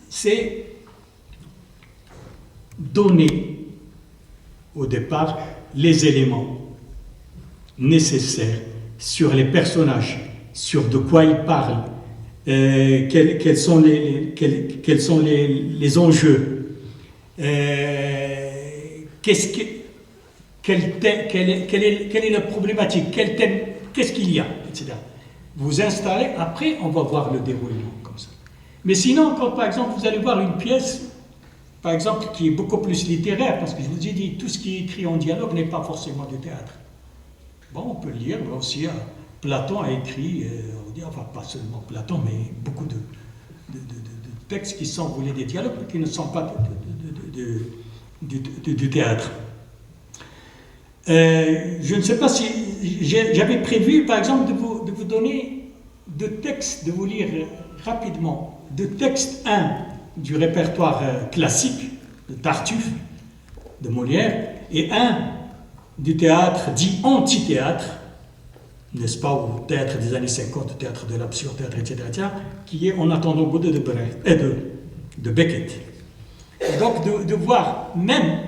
[SPEAKER 2] c'est donner au départ les éléments nécessaires sur les personnages, sur de quoi ils parlent, quels sont les enjeux, quelle est la problématique, quel thème, qu'est-ce qu'il y a, etc. Vous installez, après on va voir le déroulement comme ça. Mais sinon, quand par exemple vous allez voir une pièce, par exemple, qui est beaucoup plus littéraire, parce que je vous ai dit, tout ce qui est écrit en dialogue n'est pas forcément du théâtre. Bon, on peut le lire, mais aussi Platon a écrit, enfin pas seulement Platon, mais beaucoup de textes qui sont voulés des dialogues, mais qui ne sont pas du théâtre. Je ne sais pas si j'avais prévu, par exemple, de vous donner deux textes, de vous lire rapidement, deux textes, un du répertoire classique de Tartuffe, de Molière, et un du théâtre dit anti-théâtre, n'est-ce pas, au théâtre des années 50, au théâtre de l'absurde, théâtre, etc., qui est En attendant Godot de Beckett. Et donc de voir même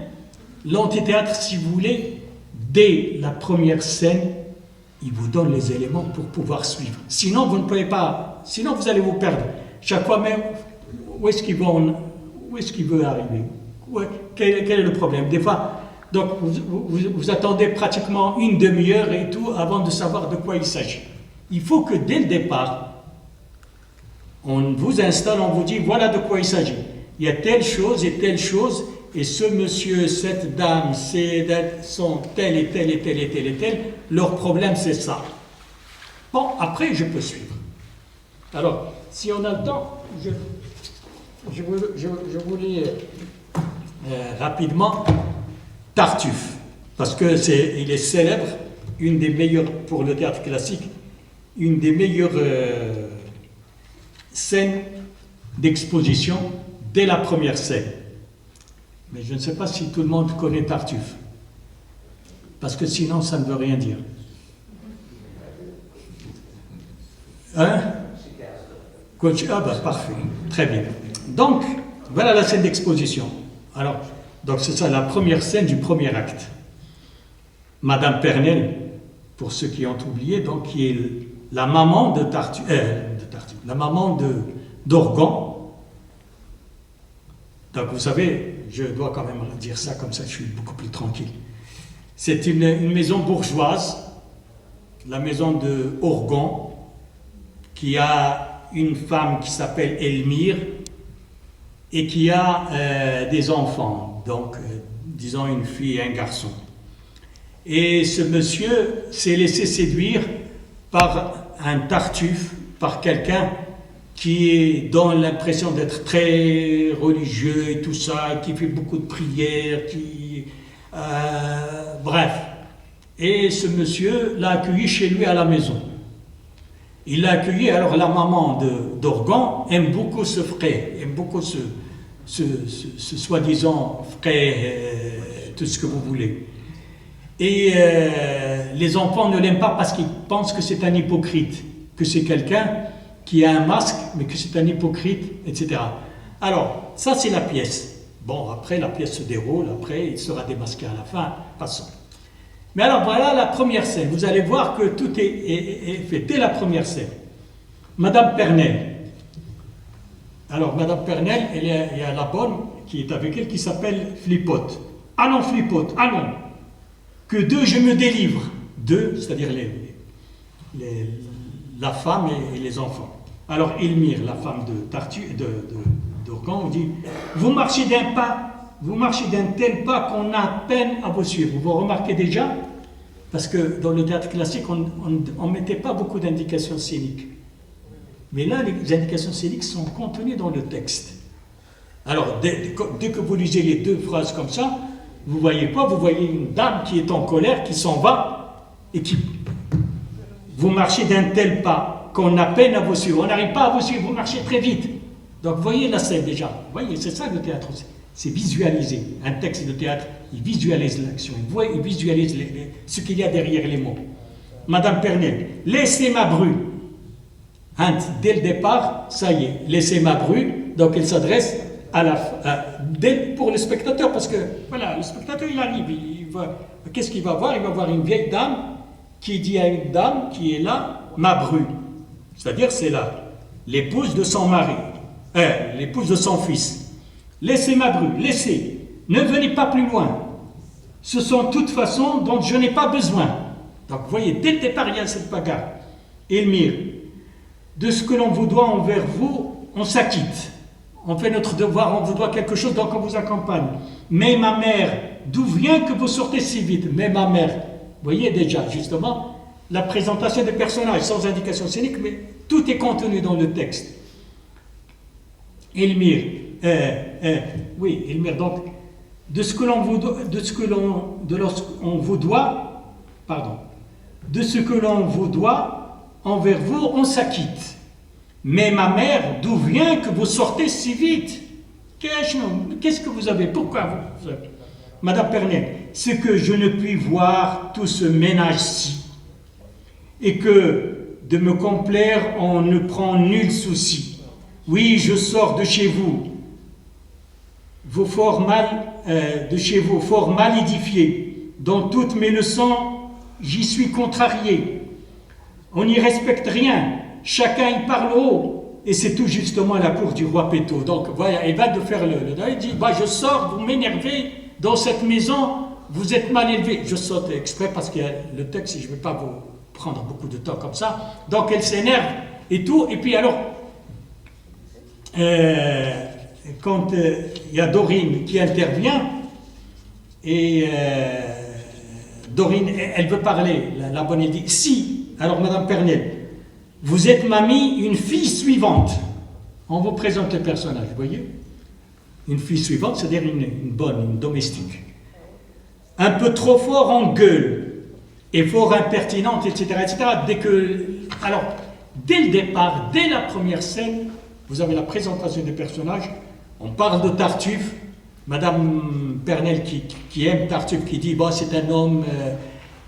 [SPEAKER 2] l'antithéâtre, si vous voulez, dès la première scène, il vous donne les éléments pour pouvoir suivre. Sinon, vous ne pouvez pas, sinon vous allez vous perdre. Chaque fois même, où est-ce qu'il veut arriver? Quel est le problème? Des fois, donc vous attendez pratiquement une demi-heure et tout avant de savoir de quoi il s'agit. Il faut que dès le départ, on vous installe, on vous dit voilà de quoi il s'agit. Il y a telle chose, et ce monsieur, cette dame, sont tel et tel et tel et tel et tel, leur problème c'est ça. Bon, après je peux suivre. Alors, si on a le temps, je vous lis rapidement Tartuffe, parce que il est célèbre, une des meilleures, pour le théâtre classique, une des meilleures scènes d'exposition dès la première scène. Mais je ne sais pas si tout le monde connaît Tartuffe. Parce que sinon, ça ne veut rien dire. Hein? Ah ben, parfait, très bien. Donc, voilà la scène d'exposition. Alors, donc c'est ça la première scène du premier acte. Madame Pernelle, pour ceux qui ont oublié, donc qui est la maman de Tartuffe, la maman d'Orgon. Donc vous savez, je dois quand même dire ça comme ça, je suis beaucoup plus tranquille. C'est une maison bourgeoise, la maison de Orgon, qui a une femme qui s'appelle Elmire et qui a des enfants, donc disons une fille et un garçon. Et ce monsieur s'est laissé séduire par un Tartuffe, par quelqu'un qui donne l'impression d'être très religieux et tout ça, qui fait beaucoup de prières, bref. Et ce monsieur l'a accueilli chez lui à la maison. Il l'a accueilli, alors la maman d'Orgon aime beaucoup ce frère, aime beaucoup ce soi-disant frère, tout ce que vous voulez. Et les enfants ne l'aiment pas parce qu'ils pensent que c'est un hypocrite, que c'est quelqu'un qui a un masque, mais que c'est un hypocrite, etc. Alors, ça c'est la pièce. Bon, après la pièce se déroule, après il sera démasqué à la fin, passons. Mais alors voilà la première scène. Vous allez voir que tout est fait dès la première scène. Madame Pernelle. Alors, Madame Pernelle, il y a la bonne qui est avec elle qui s'appelle Flippote. Allons, Flippote, allons. Que d'eux je me délivre. D'eux, c'est-à-dire la femme et les enfants. Alors, Elmire, la femme d'Orgon, dit vous marchez d'un tel pas qu'on a peine à vous suivre. Vous remarquez déjà, parce que dans le théâtre classique, on ne mettait pas beaucoup d'indications scéniques. Mais là, les indications scéniques sont contenues dans le texte. Alors, dès que vous lisez les deux phrases comme ça, vous voyez quoi? Vous voyez une dame qui est en colère, qui s'en va, et qui... Vous marchez d'un tel pas qu'on a peine à vous suivre. On n'arrive pas à vous suivre, vous marchez très vite. Donc, vous voyez la scène déjà. Vous voyez, c'est ça le théâtre aussi. C'est visualiser. Un texte de théâtre, il visualise l'action. Il visualise ce qu'il y a derrière les mots. Madame Pernelle, laissez ma bru. Dès le départ, ça y est, laissez ma bru. Donc, il s'adresse pour le spectateur, parce que, voilà, le spectateur, il arrive. Qu'est-ce qu'il va voir? Il va voir une vieille dame qui dit à une dame qui est là, ma bru. C'est-à-dire, c'est là, l'épouse de son mari, l'épouse de son fils. Laissez ma bru, laissez, ne venez pas plus loin. Ce sont toutes façons dont je n'ai pas besoin. Donc, vous voyez, dès le départ, il y a cette bagarre. Elmire, de ce que l'on vous doit envers vous, on s'acquitte. On fait notre devoir, on vous doit quelque chose, donc on vous accompagne. Mais ma mère, d'où vient que vous sortez si vite? Mais ma mère, vous voyez déjà, justement, la présentation des personnages, sans indication scénique, mais tout est contenu dans le texte. Elmire, oui, Elmire, donc, de ce que l'on vous doit, de ce que l'on vous doit, envers vous, on s'acquitte. Mais ma mère, d'où vient que vous sortez si vite? Qu'est-ce que vous avez? Pourquoi vous... Madame Pernelle, c'est que je ne puis voir tout ce ménage-ci, et que de me complaire, on ne prend nul souci. Oui, je sors de chez vous, fort mal édifié. Dans toutes mes leçons, j'y suis contrarié. On n'y respecte rien. Chacun y parle haut. Et c'est tout justement à la cour du roi Péto. Donc voilà, il va de faire il dit, je sors, vous m'énervez, dans cette maison, vous êtes mal élevé. Je saute exprès parce que le texte, je ne vais pas vous prendre beaucoup de temps comme ça. Donc elle s'énerve et tout. Et puis alors, quand il y a Dorine qui intervient, et Dorine, elle veut parler, la bonne, elle dit, si, alors Madame Pernelle, vous êtes mamie, une fille suivante. On vous présente le personnage, vous voyez? Une fille suivante, c'est-à-dire une bonne, une domestique. Un peu trop fort en gueule, et fort impertinente, etc., etc. Alors, dès le départ, dès la première scène, vous avez la présentation des personnages, on parle de Tartuffe, Madame Pernel qui aime Tartuffe, qui dit bon, c'est un homme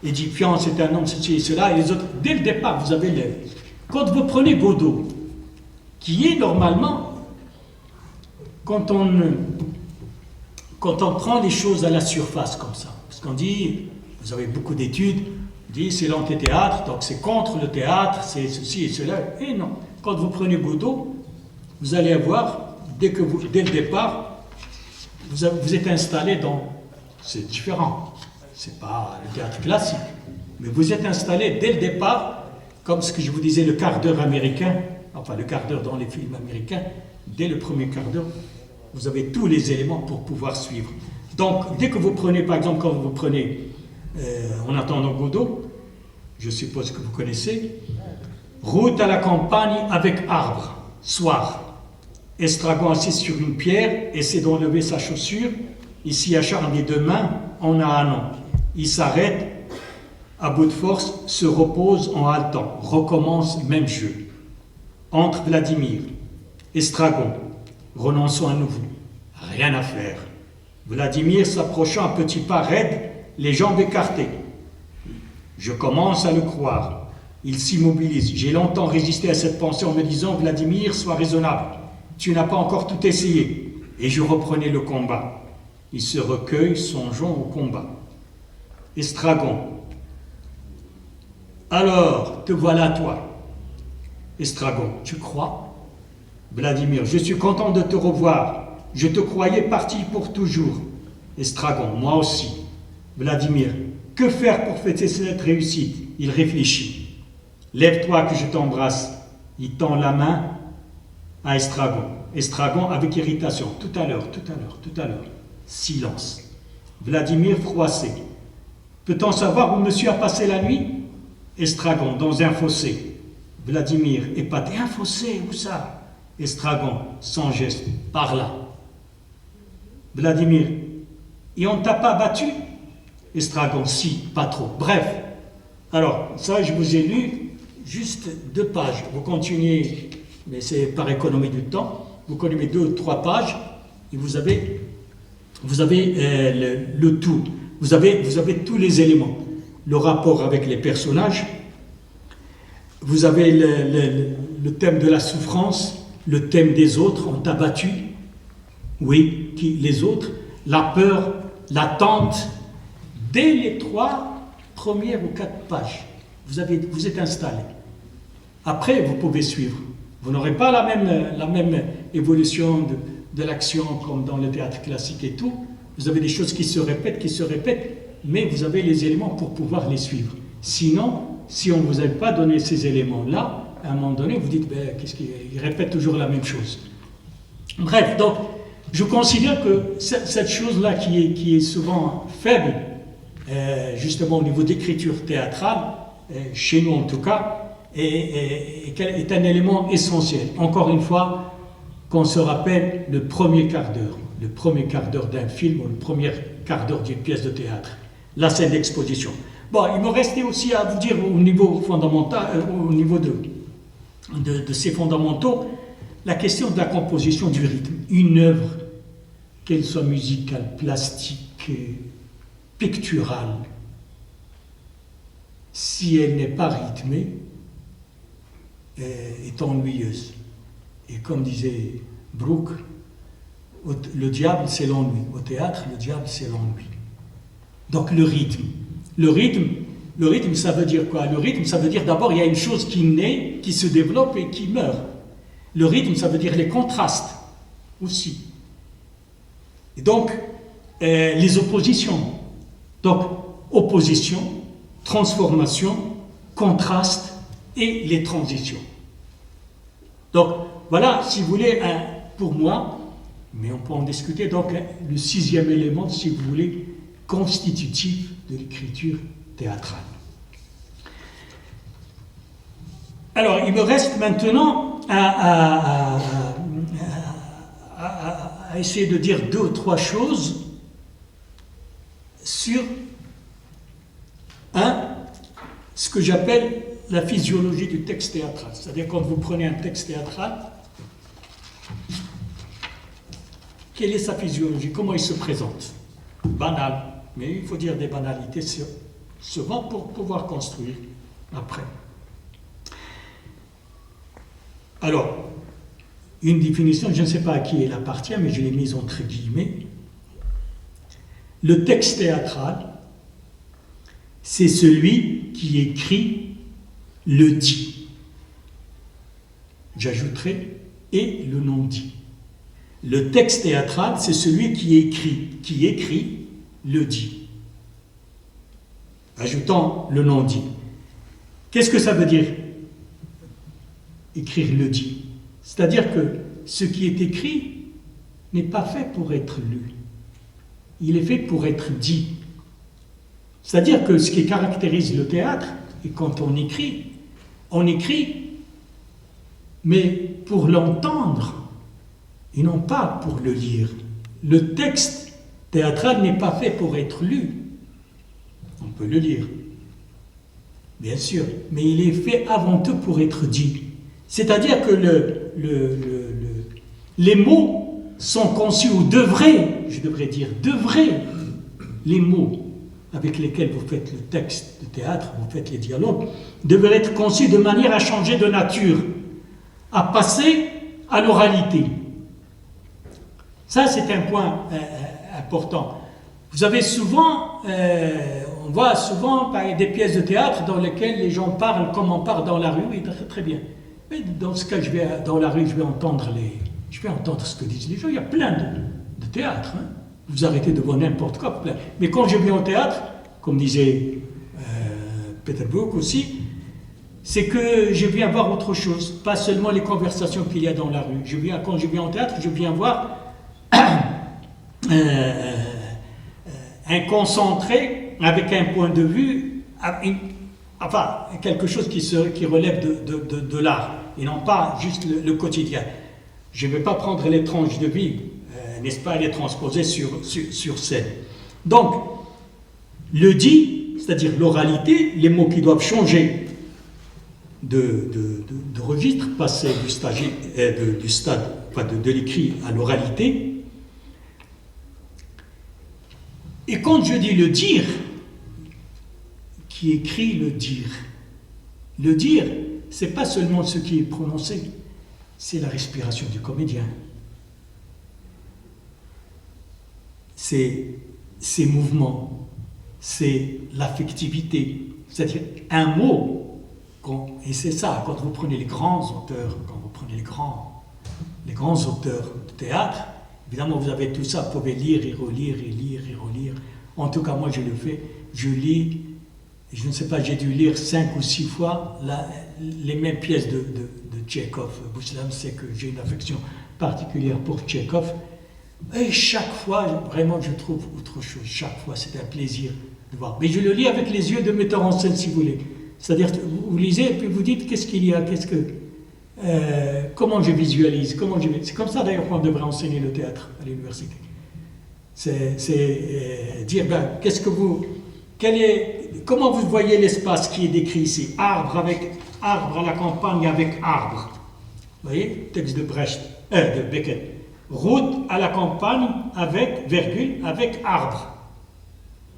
[SPEAKER 2] édifiant, c'est un homme ceci et cela, et les autres, dès le départ, vous avez le... Quand vous prenez Godot, qui est normalement, quand on prend les choses à la surface comme ça, parce qu'on dit, vous avez beaucoup d'études, on dit c'est l'antithéâtre, donc c'est contre le théâtre, c'est ceci et cela, et non. Quand vous prenez Godot, vous allez avoir, dès le départ, vous êtes installé dans... C'est différent, c'est pas le théâtre classique, mais vous êtes installé dès le départ, comme ce que je vous disais, le quart d'heure américain, enfin le quart d'heure dans les films américains, dès le premier quart d'heure, vous avez tous les éléments pour pouvoir suivre. Donc, dès que vous prenez, par exemple, quand vous prenez, en attendant Godot, je suppose que vous connaissez, route à la campagne avec arbre, soir. Estragon assis sur une pierre, essaie d'enlever sa chaussure, il s'y acharne les deux mains, en a un an. Il s'arrête, à bout de force, se repose en haletant, recommence même jeu. Entre Vladimir, Estragon, renonçons à nouveau, rien à faire. Vladimir s'approchant à petits pas raides, les jambes écartées. Je commence à le croire. Il s'immobilise. J'ai longtemps résisté à cette pensée en me disant, Vladimir, sois raisonnable. Tu n'as pas encore tout essayé. Et je reprenais le combat. Il se recueille, songeant au combat. Estragon. Alors, te voilà toi. Estragon, tu crois? Vladimir, je suis content de te revoir. Je te croyais parti pour toujours. Estragon, moi aussi. Vladimir, que faire pour fêter cette réussite? Il réfléchit. Lève-toi que je t'embrasse. Il tend la main à Estragon. Estragon avec irritation. Tout à l'heure. Silence. Vladimir froissé. Peut-on savoir où monsieur a passé la nuit? Estragon, dans un fossé. Vladimir, épaté. Un fossé, où ça? Estragon, sans geste. Par là. Vladimir, et on ne t'a pas battu? Estragon, si, pas trop. Bref. Alors, ça, je vous ai lu juste 2 pages. Vous continuez, mais c'est par économie du temps. Vous continuez 2 ou 3 pages et vous avez le tout. Vous avez tous les éléments. Le rapport avec les personnages. Vous avez le thème de la souffrance, le thème des autres. On t'a battu. Oui, les autres. La peur, l'attente. Dès les 3 premières ou 4 pages, vous êtes installé. Après, vous pouvez suivre. Vous n'aurez pas la même évolution de l'action comme dans le théâtre classique et tout. Vous avez des choses qui se répètent, mais vous avez les éléments pour pouvoir les suivre. Sinon, si on ne vous avait pas donné ces éléments-là, à un moment donné, vous dites, qu'est-ce qu'il répète toujours la même chose. Bref, donc, je considère que cette chose-là qui est souvent faible, justement au niveau d'écriture théâtrale, chez nous en tout cas, est un élément essentiel. Encore une fois, qu'on se rappelle le premier quart d'heure d'un film ou le premier quart d'heure d'une pièce de théâtre, la scène d'exposition. Bon, il me restait aussi à vous dire au niveau fondamental, au niveau de ces fondamentaux, la question de la composition du rythme. Une œuvre, qu'elle soit musicale, plastique, picturale, si elle n'est pas rythmée, est ennuyeuse. Et comme disait Brooke, le diable c'est l'ennui. Au théâtre, le diable c'est l'ennui. Donc le rythme, ça veut dire quoi? Le rythme, ça veut dire d'abord il y a une chose qui naît, qui se développe et qui meurt. Le rythme, ça veut dire les contrastes aussi. Et donc, les oppositions. Donc, opposition, transformation, contraste et les transitions. Donc, voilà, si vous voulez, pour moi, mais on peut en discuter, donc le 6e élément, si vous voulez, constitutif de l'écriture théâtrale. Alors, il me reste maintenant à essayer de dire 2 ou 3 choses sur ce que j'appelle la physiologie du texte théâtral. C'est-à-dire quand vous prenez un texte théâtral, quelle est sa physiologie, comment il se présente. Banal, mais il faut dire des banalités souvent pour pouvoir construire après. Alors, une définition, je ne sais pas à qui elle appartient, mais je l'ai mise entre guillemets. Le texte théâtral, c'est celui qui écrit le dit. J'ajouterai et le non-dit. Le texte théâtral, c'est celui qui écrit le dit. Ajoutant le non-dit. Qu'est-ce que ça veut dire? Écrire le dit. C'est-à-dire que ce qui est écrit n'est pas fait pour être lu. Il est fait pour être dit. C'est-à-dire que ce qui caractérise le théâtre, et quand on écrit, mais pour l'entendre, et non pas pour le lire. Le texte théâtral n'est pas fait pour être lu. On peut le lire, bien sûr, mais il est fait avant tout pour être dit. C'est-à-dire que les mots sont conçus, ou devraient, les mots avec lesquels vous faites le texte de théâtre, vous faites les dialogues, devraient être conçus de manière à changer de nature, à passer à l'oralité. Ça, c'est un point important. Vous avez souvent, on voit souvent des pièces de théâtre dans lesquelles les gens parlent comme on parle dans la rue, et très, très bien. Mais dans ce cas, dans la rue, je vais entendre ce que disent les gens. Il y a plein de théâtres. Hein. Vous arrêtez de voir n'importe quoi. Plein. Mais quand je viens au théâtre, comme disait Peter Brook aussi, c'est que je viens voir autre chose, pas seulement les conversations qu'il y a dans la rue. Quand je viens au théâtre, je viens voir un concentré avec un point de vue, enfin, quelque chose qui relève de l'art, et non pas juste le quotidien. Je ne vais pas prendre les tranches de vie, n'est-ce pas, et les transposer sur scène. Donc, le dit, c'est-à-dire l'oralité, les mots qui doivent changer de registre, passer du stade, de l'écrit à l'oralité. Et quand je dis le dire, qui écrit le dire, c'est pas seulement ce qui est prononcé, c'est la respiration du comédien. C'est ses mouvements, c'est l'affectivité. C'est-à-dire un mot, et c'est ça, quand vous prenez les grands auteurs, les grands auteurs de théâtre, évidemment vous avez tout ça, vous pouvez lire et relire et lire et relire. En tout cas, moi je le fais, je lis, je ne sais pas, j'ai dû lire 5 ou 6 fois les mêmes pièces de Tchekhov. Bouslam sait que j'ai une affection particulière pour Tchekhov. Et chaque fois, vraiment, je trouve autre chose. Chaque fois, c'est un plaisir de voir. Mais je le lis avec les yeux de metteur en scène, si vous voulez. C'est-à-dire, vous lisez et puis vous dites qu'est-ce qu'il y a, comment je visualise, c'est comme ça d'ailleurs qu'on devrait enseigner le théâtre à l'université. C'est dire, comment vous voyez l'espace qui est décrit ici? Arbre à la campagne avec arbre. Vous voyez, texte de de Beckett. Route à la campagne avec, virgule, avec arbre.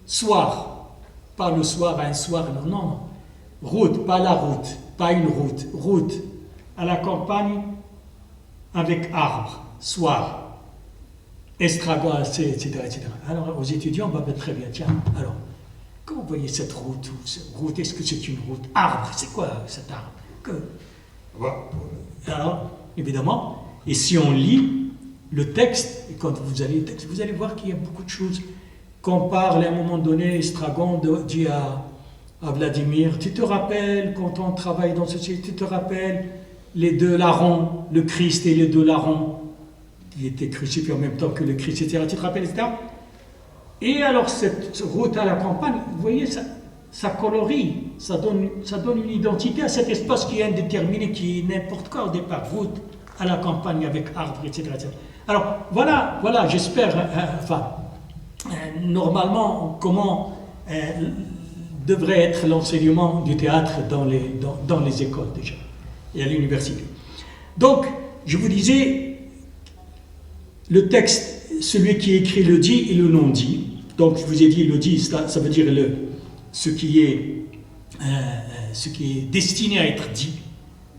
[SPEAKER 2] Soir. Pas le soir, un soir, non. Route, pas la route, pas une route. Route à la campagne avec arbre. Soir. Estragon, etc., etc. Alors, aux étudiants, on va mettre très bien. Tiens, alors, comment vous voyez cette route? Route, est-ce que c'est une route? Arbre, c'est quoi cet arbre? Alors, évidemment, et si on lit le texte, et quand vous allez le texte, vous allez voir qu'il y a beaucoup de choses. Qu'on parle à un moment donné, Estragon dit à Vladimir, tu te rappelles quand on travaille dans ce site, tu te rappelles les 2 larrons, le Christ et les 2 larrons, qui étaient crucifiés en même temps que le Christ, etc. Tu te rappelles, etc. Et alors cette route à la campagne, vous voyez, ça colorie, ça donne une identité à cet espace qui est indéterminé, qui est n'importe quoi au départ, route à la campagne avec arbre, etc. etc. Alors voilà, j'espère, normalement, comment devrait être l'enseignement du théâtre dans les écoles déjà, et à l'université. Donc, je vous disais, le texte, celui qui écrit le dit et le non-dit. Donc je vous ai dit le dit, ça veut dire ce qui est destiné à être dit,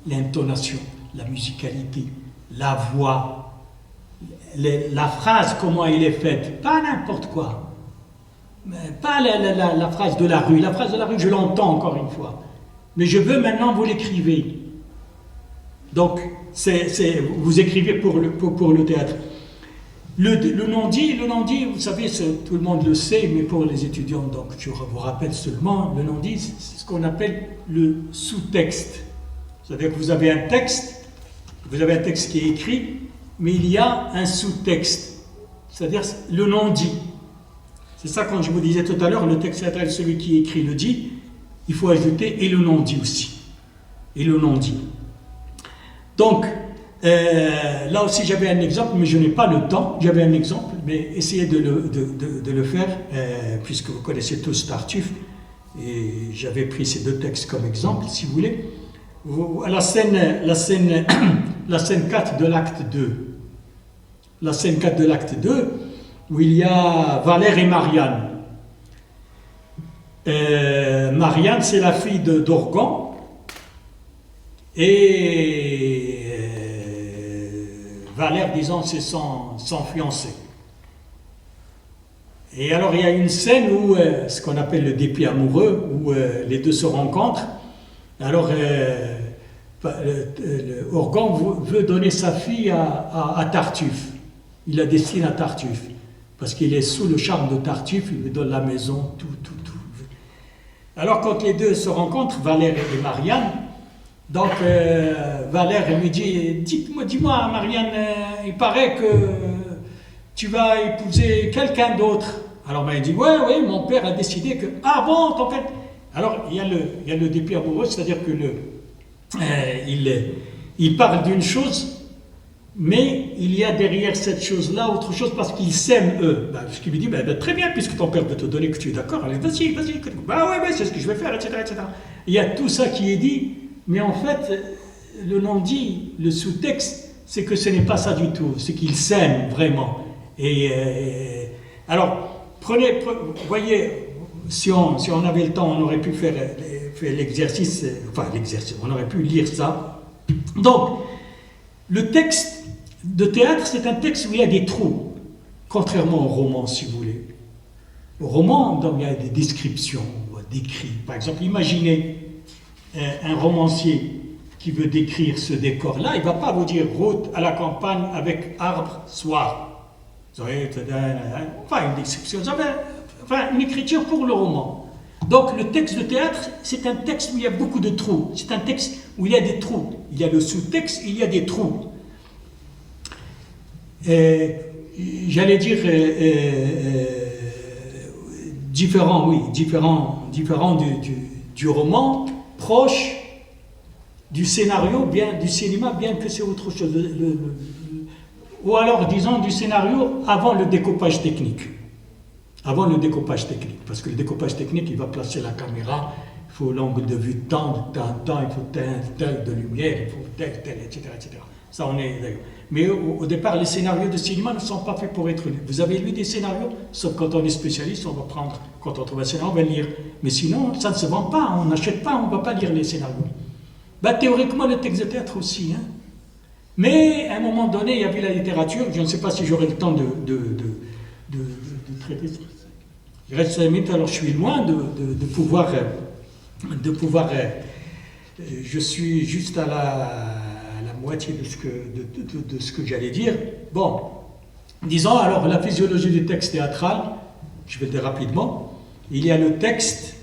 [SPEAKER 2] l'intonation, la musicalité, la voix, la phrase, comment elle est faite, pas n'importe quoi, pas la phrase de la rue. La phrase de la rue, je l'entends encore une fois, mais je veux maintenant vous l'écrivez. Donc vous écrivez pour le théâtre. Le non-dit, vous savez, tout le monde le sait, mais pour les étudiants, donc je vous rappelle seulement, le non-dit, c'est ce qu'on appelle le sous-texte. C'est-à-dire que vous avez un texte qui est écrit, mais il y a un sous-texte, c'est-à-dire le non-dit. C'est ça, quand je vous disais tout à l'heure, le texte théâtral, celui qui écrit le dit, il faut ajouter et le non-dit aussi. Et le non-dit. Donc, là aussi j'avais un exemple, mais je n'ai pas le temps. J'avais un exemple, mais essayez de le faire, puisque vous connaissez tous Tartuffe, et j'avais pris ces deux textes comme exemple, si vous voulez. La scène 4 de l'acte 2. La scène 4 de l'acte 2, où il y a Valère et Marianne. Marianne, c'est la fille d'Orgon, et Valère, disons, c'est son fiancé. Et alors il y a une scène où, ce qu'on appelle le dépit amoureux, où les deux se rencontrent. Alors Orgon veut donner sa fille à Tartuffe. Il la destine à Tartuffe, parce qu'il est sous le charme de Tartuffe, il lui donne la maison, tout. Alors quand les deux se rencontrent, Valère et Marianne, donc Valère lui dit, dis-moi Marianne, il paraît que tu vas épouser quelqu'un d'autre. Alors Marianne dit, oui, mon père a décidé que, ah bon, ton père... Alors il y a le dépit amoureux, c'est-à-dire que il parle d'une chose, mais il y a derrière cette chose-là autre chose, parce qu'ils s'aiment eux. Ce qu'il lui dit, très bien, puisque ton père veut te donner, que tu es d'accord, allez, vas-y, ouais, c'est ce que je vais faire, etc. Il y a tout ça qui est dit, mais en fait, le non-dit, le sous-texte, c'est que ce n'est pas ça du tout, c'est qu'ils s'aiment vraiment. Et alors, voyez, si on avait le temps, on aurait pu faire l'exercice, on aurait pu lire ça. Donc, le texte de théâtre, c'est un texte où il y a des trous, contrairement au roman, si vous voulez. Au roman, donc, il y a des descriptions, des cris. Par exemple, imaginez un romancier qui veut décrire ce décor-là, il ne va pas vous dire route à la campagne avec arbre, soir. Vous savez, une description, une écriture pour le roman. Donc le texte de théâtre, c'est un texte où il y a beaucoup de trous. C'est un texte où il y a des trous. Il y a le sous-texte, il y a des trous. J'allais dire différent du roman, proche du scénario, du cinéma, bien que c'est autre chose. Ou alors, disons, du scénario avant le découpage technique. Avant le découpage technique. Parce que le découpage technique, il va placer la caméra, il faut l'angle de vue de temps, il faut tel de lumière, il faut tel, etc. Ça, on est d'accord. Mais au départ, les scénarios de cinéma ne sont pas faits pour être lus. Vous avez lu des scénarios, sauf quand on est spécialiste, on va prendre, quand on trouve un scénario, on va le lire. Mais sinon, ça ne se vend pas, on n'achète pas, on ne va pas lire les scénarios. Théoriquement, le texte de théâtre aussi. Mais à un moment donné, il y avait la littérature, je ne sais pas si j'aurai le temps de traiter ça. Il reste 5 minutes, alors je suis loin de pouvoir je suis juste à la moitié de ce que j'allais dire. Bon, disons alors la physiologie du texte théâtral, je vais le dire rapidement. Il y a le texte,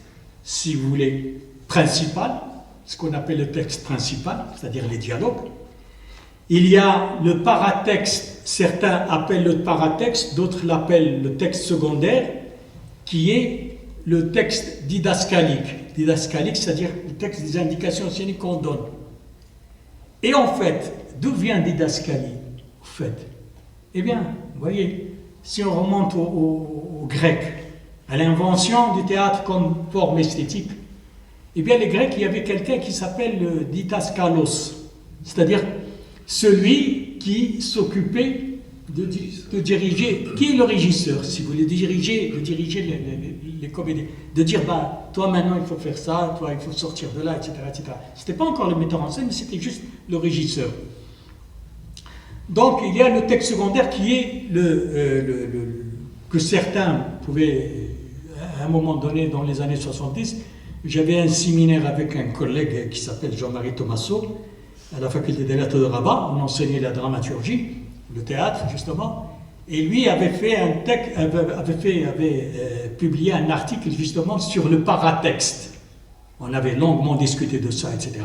[SPEAKER 2] si vous voulez, principal, ce qu'on appelle le texte principal, c'est-à-dire les dialogues. Il y a le paratexte, certains appellent le paratexte, d'autres l'appellent le texte secondaire, qui est le texte didascalique. Didascalique, c'est-à-dire le texte des indications scéniques qu'on donne. Et en fait, d'où vient didascalie, en fait? Eh bien, vous voyez, si on remonte au grec, à l'invention du théâtre comme forme esthétique, eh bien, les Grecs, il y avait quelqu'un qui s'appelle le didaskalos, c'est-à-dire celui qui s'occupait de diriger, qui est le régisseur, si vous voulez, de diriger les comédiens, de dire, bah, toi maintenant il faut faire ça, toi il faut sortir de là, etc. etc. C'était pas encore le metteur en scène, mais c'était juste le régisseur. Donc il y a le texte secondaire qui est que certains pouvaient, à un moment donné, dans les années 70, j'avais un séminaire avec un collègue qui s'appelle Jean-Marie Thomasso, à la faculté des lettres de Rabat, on enseignait la dramaturgie, le théâtre justement, et lui avait fait publié un article justement sur le paratexte. On avait longuement discuté de ça, etc.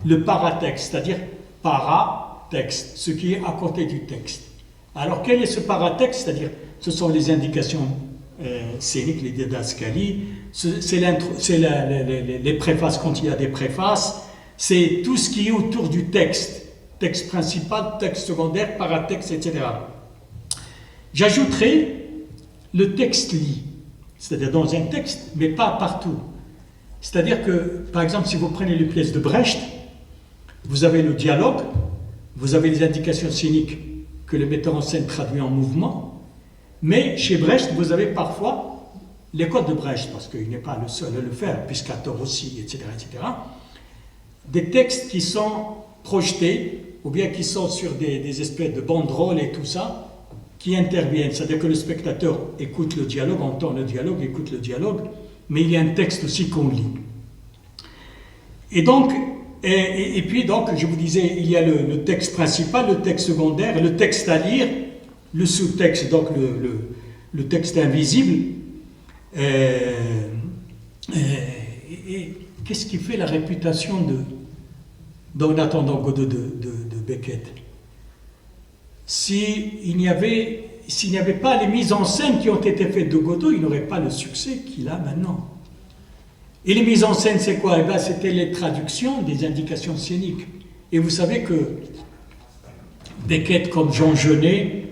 [SPEAKER 2] Le paratexte, c'est-à-dire paratexte, ce qui est à côté du texte. Alors quel est ce paratexte? C'est-à-dire, ce sont les indications scéniques, les didascalies, c'est les préfaces quand il y a des préfaces, c'est tout ce qui est autour du texte. Texte principal, texte secondaire, paratexte, etc. J'ajouterai le texte lit, c'est-à-dire dans un texte, mais pas partout. C'est-à-dire que, par exemple, si vous prenez les pièces de Brecht, vous avez le dialogue, vous avez les indications scéniques que le metteur en scène traduit en mouvement, mais chez Brecht, vous avez parfois les codes de Brecht, parce qu'il n'est pas le seul à le faire, Piscator aussi, etc., etc., des textes qui sont projetés, ou bien qui sont sur des espèces de banderoles et tout ça, qui interviennent. C'est-à-dire que le spectateur écoute le dialogue, entend le dialogue, écoute le dialogue, mais il y a un texte aussi qu'on lit. Et donc, et puis donc, je vous disais, il y a le texte principal, le texte secondaire, le texte à lire, le sous-texte, donc le texte invisible. Et qu'est-ce qui fait la réputation d'En attendant Godot de Beckett? S'il n'y avait pas les mises en scène qui ont été faites de Godot, il n'aurait pas le succès qu'il a maintenant. Et les mises en scène, c'est quoi? Eh bien, c'était les traductions des indications scéniques. Et vous savez que Beckett, comme Jean Genet,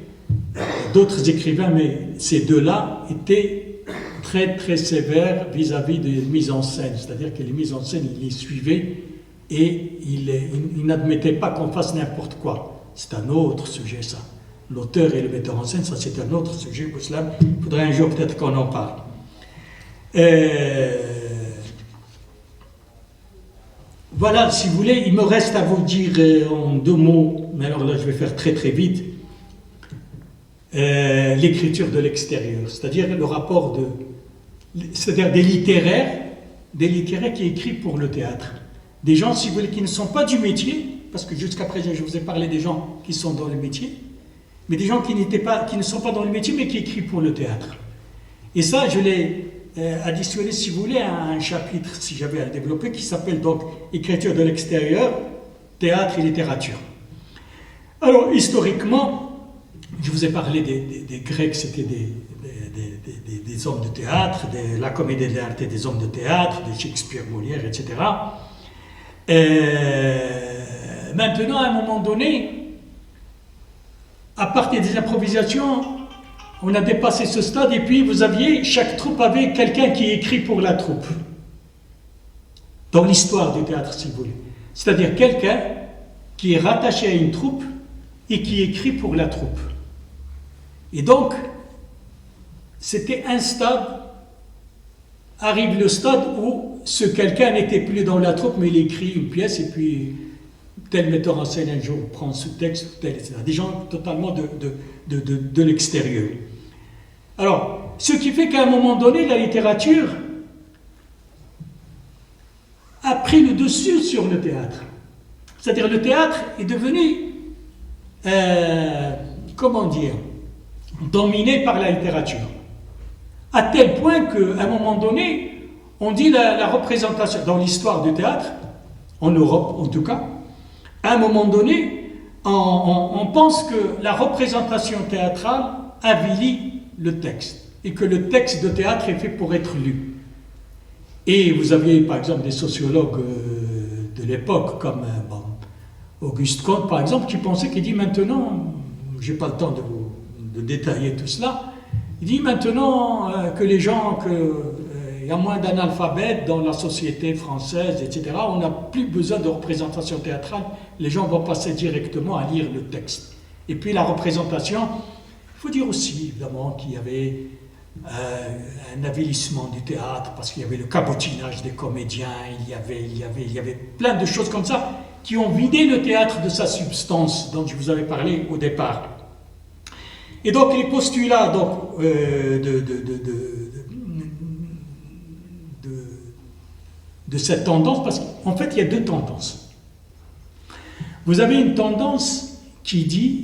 [SPEAKER 2] d'autres écrivains, mais ces deux-là, étaient très très sévères vis-à-vis des mises en scène. C'est-à-dire que les mises en scène, il les suivait et il n'admettait pas qu'on fasse n'importe quoi. C'est un autre sujet, ça. L'auteur et le metteur en scène, ça c'est un autre sujet. Il faudrait un jour peut-être qu'on en parle. Voilà, si vous voulez, il me reste à vous dire en 2 mots, mais alors là je vais faire très très vite, l'écriture de l'extérieur, c'est-à-dire le rapport c'est-à-dire des littéraires qui écrivent pour le théâtre. Des gens, si vous voulez, qui ne sont pas du métier, parce que jusqu'à présent, je vous ai parlé des gens qui sont dans le métier, mais des gens qui ne sont pas dans le métier, mais qui écrivent pour le théâtre. Et ça, je l'ai additionné, si vous voulez, à un chapitre, si j'avais à le développer, qui s'appelle donc « Écriture de l'extérieur, théâtre et littérature ». Alors, historiquement, je vous ai parlé des Grecs, c'était des hommes de théâtre, de la comédie dell'arte des hommes de théâtre, de Shakespeare, Molière, etc. Maintenant, à un moment donné, à partir des improvisations, on a dépassé ce stade et puis chaque troupe avait quelqu'un qui écrit pour la troupe. Dans l'histoire du théâtre, si vous voulez. C'est-à-dire quelqu'un qui est rattaché à une troupe et qui écrit pour la troupe. Et donc, c'était un stade, arrive le stade où ce quelqu'un n'était plus dans la troupe, mais il écrit une pièce et puis tel metteur en scène un jour prend ce texte, tel, etc. Des gens totalement de l'extérieur. Alors, ce qui fait qu'à un moment donné, la littérature a pris le dessus sur le théâtre. C'est-à-dire le théâtre est devenu, dominé par la littérature. À tel point qu'à un moment donné, on dit la représentation, dans l'histoire du théâtre, en Europe en tout cas, à un moment donné, on pense que la représentation théâtrale avilit le texte, et que le texte de théâtre est fait pour être lu. Et vous aviez par exemple des sociologues de l'époque, comme Auguste Comte par exemple, qui pensait, qui dit maintenant, je n'ai pas le temps de détailler tout cela, il dit maintenant que les gens, il y a moins d'analphabètes dans la société française, etc., on n'a plus besoin de représentation théâtrale, les gens vont passer directement à lire le texte. Et puis la représentation faut dire aussi, évidemment, qu'il y avait un avilissement du théâtre, parce qu'il y avait le cabotinage des comédiens, il y avait plein de choses comme ça qui ont vidé le théâtre de sa substance dont je vous avais parlé au départ. Et donc les postulats donc, de cette tendance, parce qu'en fait il y a deux tendances. Vous avez une tendance qui dit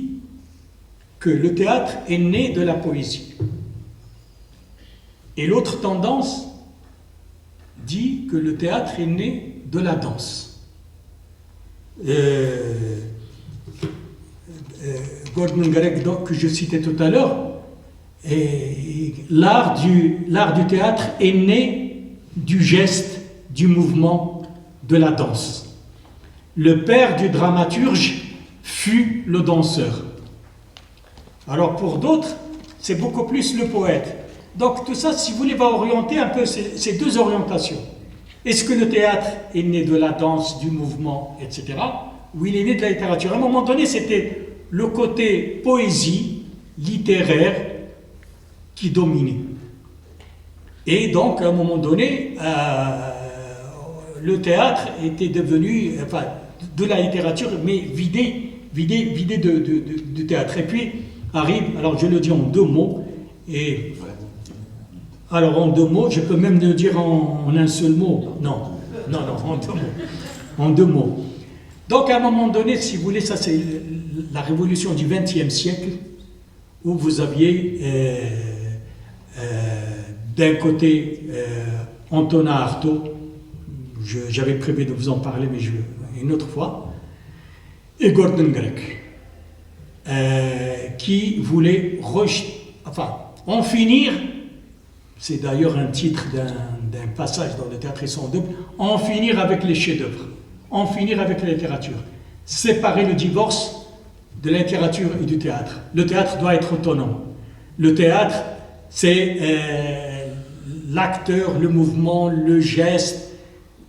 [SPEAKER 2] que le théâtre est né de la poésie. Et l'autre tendance dit que le théâtre est né de la danse. Gordon Greg, que je citais tout à l'heure, l'art du théâtre est né du geste, du mouvement, de la danse. Le père du dramaturge fut le danseur. Alors pour d'autres, c'est beaucoup plus le poète. Donc tout ça, si vous voulez, va orienter un peu ces deux orientations. Est-ce que le théâtre est né de la danse, du mouvement, etc. ou il est né de la littérature? À un moment donné, c'était le côté poésie, littéraire, qui dominait. Et donc, à un moment donné, le théâtre était devenu, enfin, de la littérature, mais vidé de théâtre. Et puis arrive, alors je le dis en deux mots, et alors en deux mots, je peux même le dire en un seul mot. Non, en deux mots. Donc à un moment donné, si vous voulez, ça c'est la révolution du XXe siècle, où vous aviez d'un côté Antonin Artaud, j'avais prévu de vous en parler, mais une autre fois, et Gordon Grec, qui voulait en finir, c'est d'ailleurs un titre d'un passage dans le théâtre et son double, en finir avec les chefs-d'œuvre, en finir avec la littérature, séparer le divorce de la littérature et du théâtre. Le théâtre doit être autonome. Le théâtre, c'est l'acteur, le mouvement, le geste,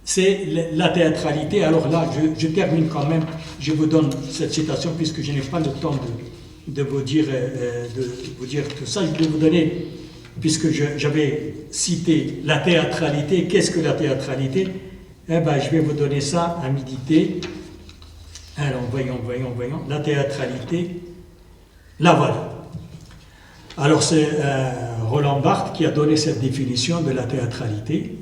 [SPEAKER 2] c'est la théâtralité. Alors là, je termine quand même, je vous donne cette citation puisque je n'ai pas le temps de vous dire tout ça. Je vais vous donner, puisque j'avais cité la théâtralité. Qu'est-ce que la théâtralité? Eh bien, je vais vous donner ça à méditer. Alors, voyons. La théâtralité, la voilà. Alors, c'est Roland Barthes qui a donné cette définition de la théâtralité.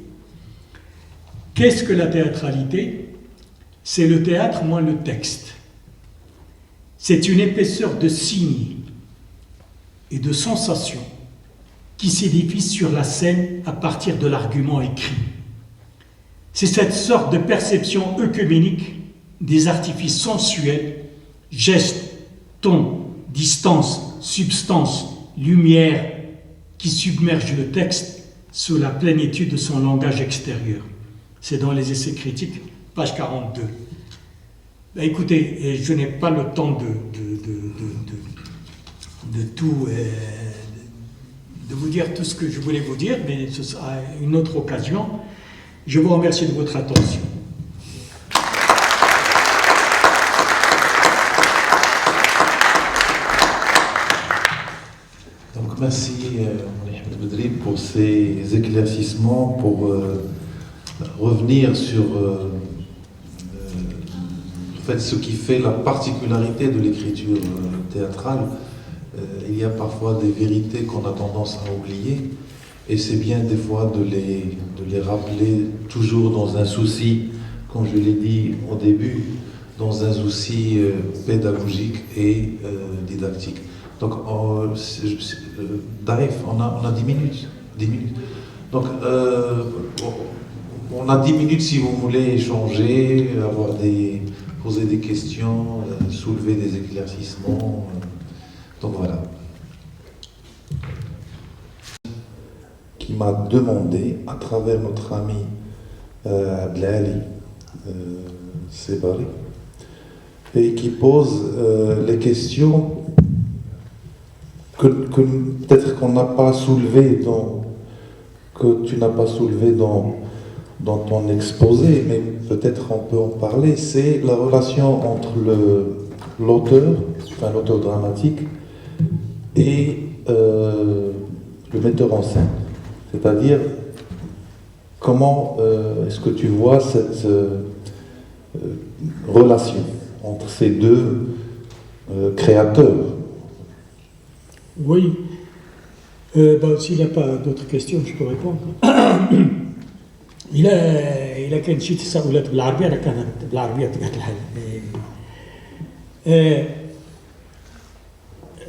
[SPEAKER 2] Qu'est-ce que la théâtralité? C'est le théâtre moins le texte. C'est une épaisseur de signes et de sensations qui s'édifie sur la scène à partir de l'argument écrit. C'est cette sorte de perception œcuménique des artifices sensuels, gestes, tons, distance, substance, lumière, qui submerge le texte sous la plénitude de son langage extérieur. C'est dans les essais critiques, page 42. Ben écoutez, je n'ai pas le temps de tout, de vous dire tout ce que je voulais vous dire, mais ce sera une autre occasion. Je vous remercie de votre attention.
[SPEAKER 1] Donc merci Mohamed Bedri pour ces éclaircissements, pour revenir sur en fait, ce qui fait la particularité de l'écriture théâtrale. Il y a parfois des vérités qu'on a tendance à oublier, et c'est bien des fois de les rappeler, toujours dans un souci, comme je l'ai dit au début, dans un souci pédagogique et didactique. Donc, Daif, on a 10 minutes. 10 minutes. Donc, on a 10 minutes si vous voulez échanger, poser des questions, soulever des éclaircissements. Donc voilà. Qui m'a demandé, à travers notre ami Abdelali Sebari, et qui pose les questions que peut-être qu'on n'a pas soulevées, que tu n'as pas soulevées dans ton exposé, mais peut-être on peut en parler. C'est la relation entre l'auteur dramatique et le metteur en scène. C'est-à-dire, comment est-ce que tu vois cette relation entre ces deux créateurs?
[SPEAKER 2] Oui. S'il n'y a pas d'autres questions, je peux répondre. إذا كان شي تساؤلات بالعربية راه كانت بالعربية بطبيعة الحال.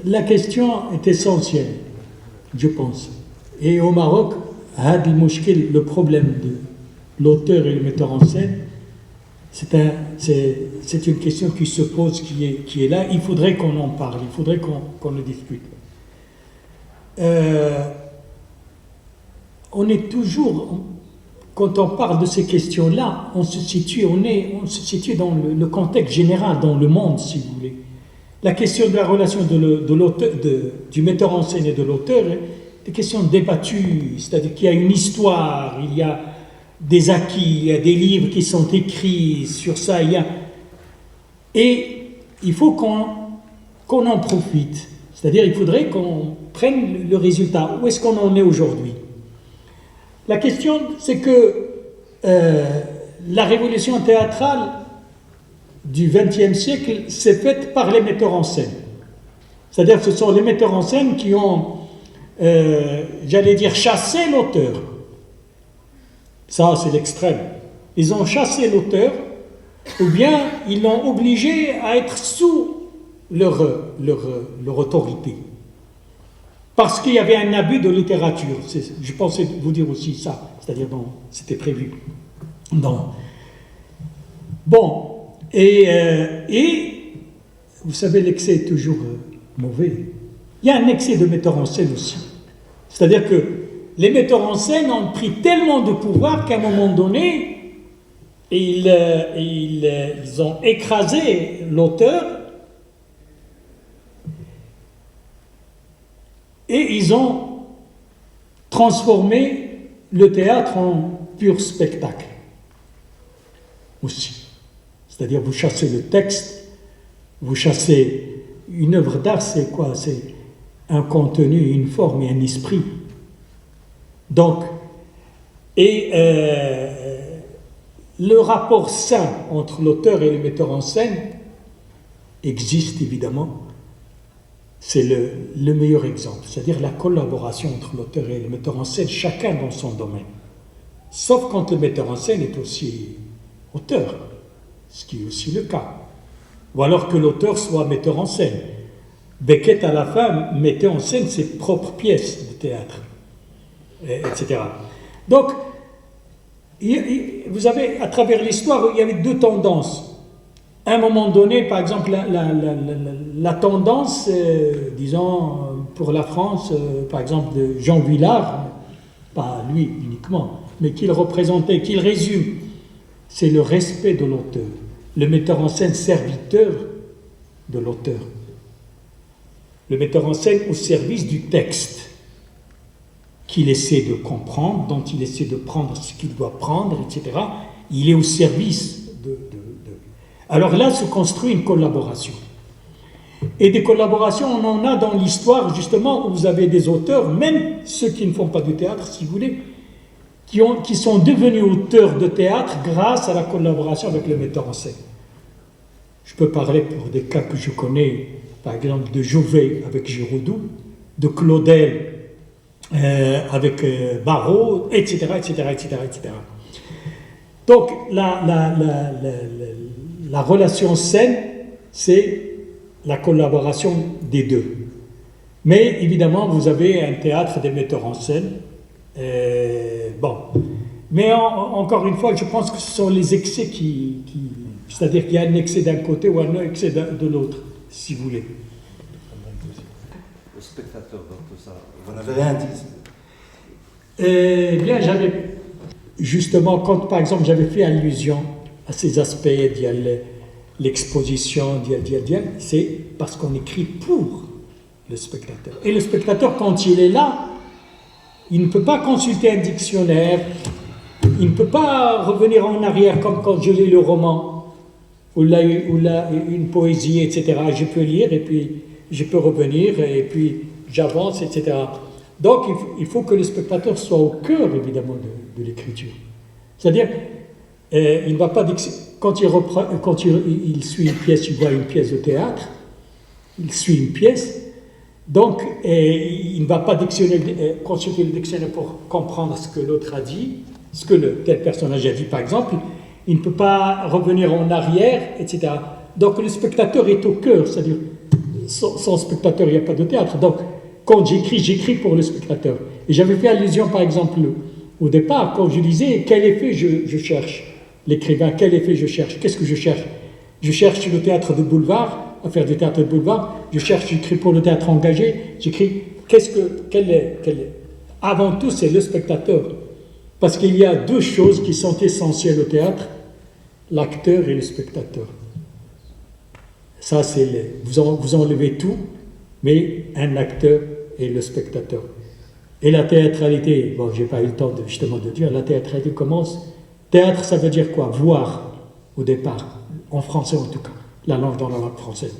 [SPEAKER 2] La question est essentielle, je pense. Et au Maroc, le problème de l'auteur et le metteur en scène, c'est une question qui se pose, qui est là. Il faudrait qu'on en parle, il faudrait qu'on le discute. On est toujours, quand on parle de ces questions-là, on se situe dans le contexte général, dans le monde, si vous voulez. La question de la relation du metteur en scène et de l'auteur est des questions débattues, c'est-à-dire qu'il y a une histoire, il y a des acquis, il y a des livres qui sont écrits sur ça, et il faut qu'on en profite. C'est-à-dire il faudrait qu'on prenne le résultat. Où est-ce qu'on en est aujourd'hui? La question, c'est que la révolution théâtrale du XXe siècle s'est faite par les metteurs en scène. C'est-à-dire que ce sont les metteurs en scène qui ont, j'allais dire, chassé l'auteur. Ça, c'est l'extrême. Ils ont chassé l'auteur, ou bien ils l'ont obligé à être sous leur autorité. Parce qu'il y avait un abus de littérature. Je pensais vous dire aussi ça, c'est-à-dire c'était prévu. Bon, et vous savez, l'excès est toujours mauvais. Il y a un excès de metteurs en scène aussi. C'est-à-dire que les metteurs en scène ont pris tellement de pouvoir qu'à un moment donné, ils ont écrasé l'auteur et ils ont transformé le théâtre en pur spectacle aussi. C'est-à-dire vous chassez le texte, vous chassez une œuvre d'art, c'est quoi? C'est un contenu, une forme et un esprit. Donc, le rapport sain entre l'auteur et le metteur en scène existe évidemment. C'est le meilleur exemple, c'est-à-dire la collaboration entre l'auteur et le metteur en scène, chacun dans son domaine. Sauf quand le metteur en scène est aussi auteur, ce qui est aussi le cas. Ou alors que l'auteur soit metteur en scène. Beckett, à la fin, mettait en scène ses propres pièces de théâtre, etc. Donc, vous avez, à travers l'histoire, il y avait deux tendances. À un moment donné, par exemple, la tendance, disons, pour la France, par exemple, de Jean Vuillard, pas lui uniquement, mais qu'il représentait, qu'il résume, c'est le respect de l'auteur, le metteur en scène serviteur de l'auteur, le metteur en scène au service du texte, qu'il essaie de comprendre, dont il essaie de prendre ce qu'il doit prendre, etc. Il est au service Alors là se construit une collaboration. Et des collaborations, on en a dans l'histoire, justement, où vous avez des auteurs, même ceux qui ne font pas du théâtre, si vous voulez, qui sont devenus auteurs de théâtre grâce à la collaboration avec le metteur en scène. Je peux parler pour des cas que je connais, par exemple de Jouvet avec Giraudoux, de Claudel avec Barrault, etc., etc., etc., etc. Donc, la relation saine, c'est la collaboration des deux. Mais évidemment, vous avez un théâtre des metteurs en scène. Mais encore une fois, je pense que ce sont les excès c'est-à-dire qu'il y a un excès d'un côté ou un excès de l'autre, si vous voulez.
[SPEAKER 3] Le spectateur dans tout ça, vous n'avez rien dit.
[SPEAKER 2] Eh bien, justement, quand par exemple j'avais fait allusion à ces aspects, l'exposition, c'est parce qu'on écrit pour le spectateur. Et le spectateur, quand il est là, il ne peut pas consulter un dictionnaire, il ne peut pas revenir en arrière comme quand je lis le roman ou là une poésie, etc. Je peux lire et puis je peux revenir et puis j'avance, etc. Donc il faut que le spectateur soit au cœur, évidemment, de l'écriture. C'est-à-dire, il ne va pas quand il suit une pièce, il voit une pièce de théâtre, il suit une pièce, donc il ne va pas consulter le dictionnaire pour comprendre ce que l'autre a dit, ce que tel personnage a dit, par exemple. Il ne peut pas revenir en arrière, etc. Donc le spectateur est au cœur, c'est-à-dire sans spectateur, il n'y a pas de théâtre. Donc quand j'écris pour le spectateur. Et j'avais fait allusion, par exemple, au départ, quand je disais quel effet je cherche, l'écrivain, quel effet je cherche, qu'est-ce que je cherche? Je cherche le théâtre de boulevard, à faire du théâtre de boulevard, j'écris pour le théâtre engagé, j'écris, avant tout, c'est le spectateur. Parce qu'il y a deux choses qui sont essentielles au théâtre, l'acteur et le spectateur. Ça, vous enlevez tout, mais un acteur et le spectateur. Et la théâtralité, bon, je n'ai pas eu le temps justement de dire, la théâtralité commence. Théâtre, ça veut dire quoi? Voir, au départ, en français en tout cas, la langue dans la langue française.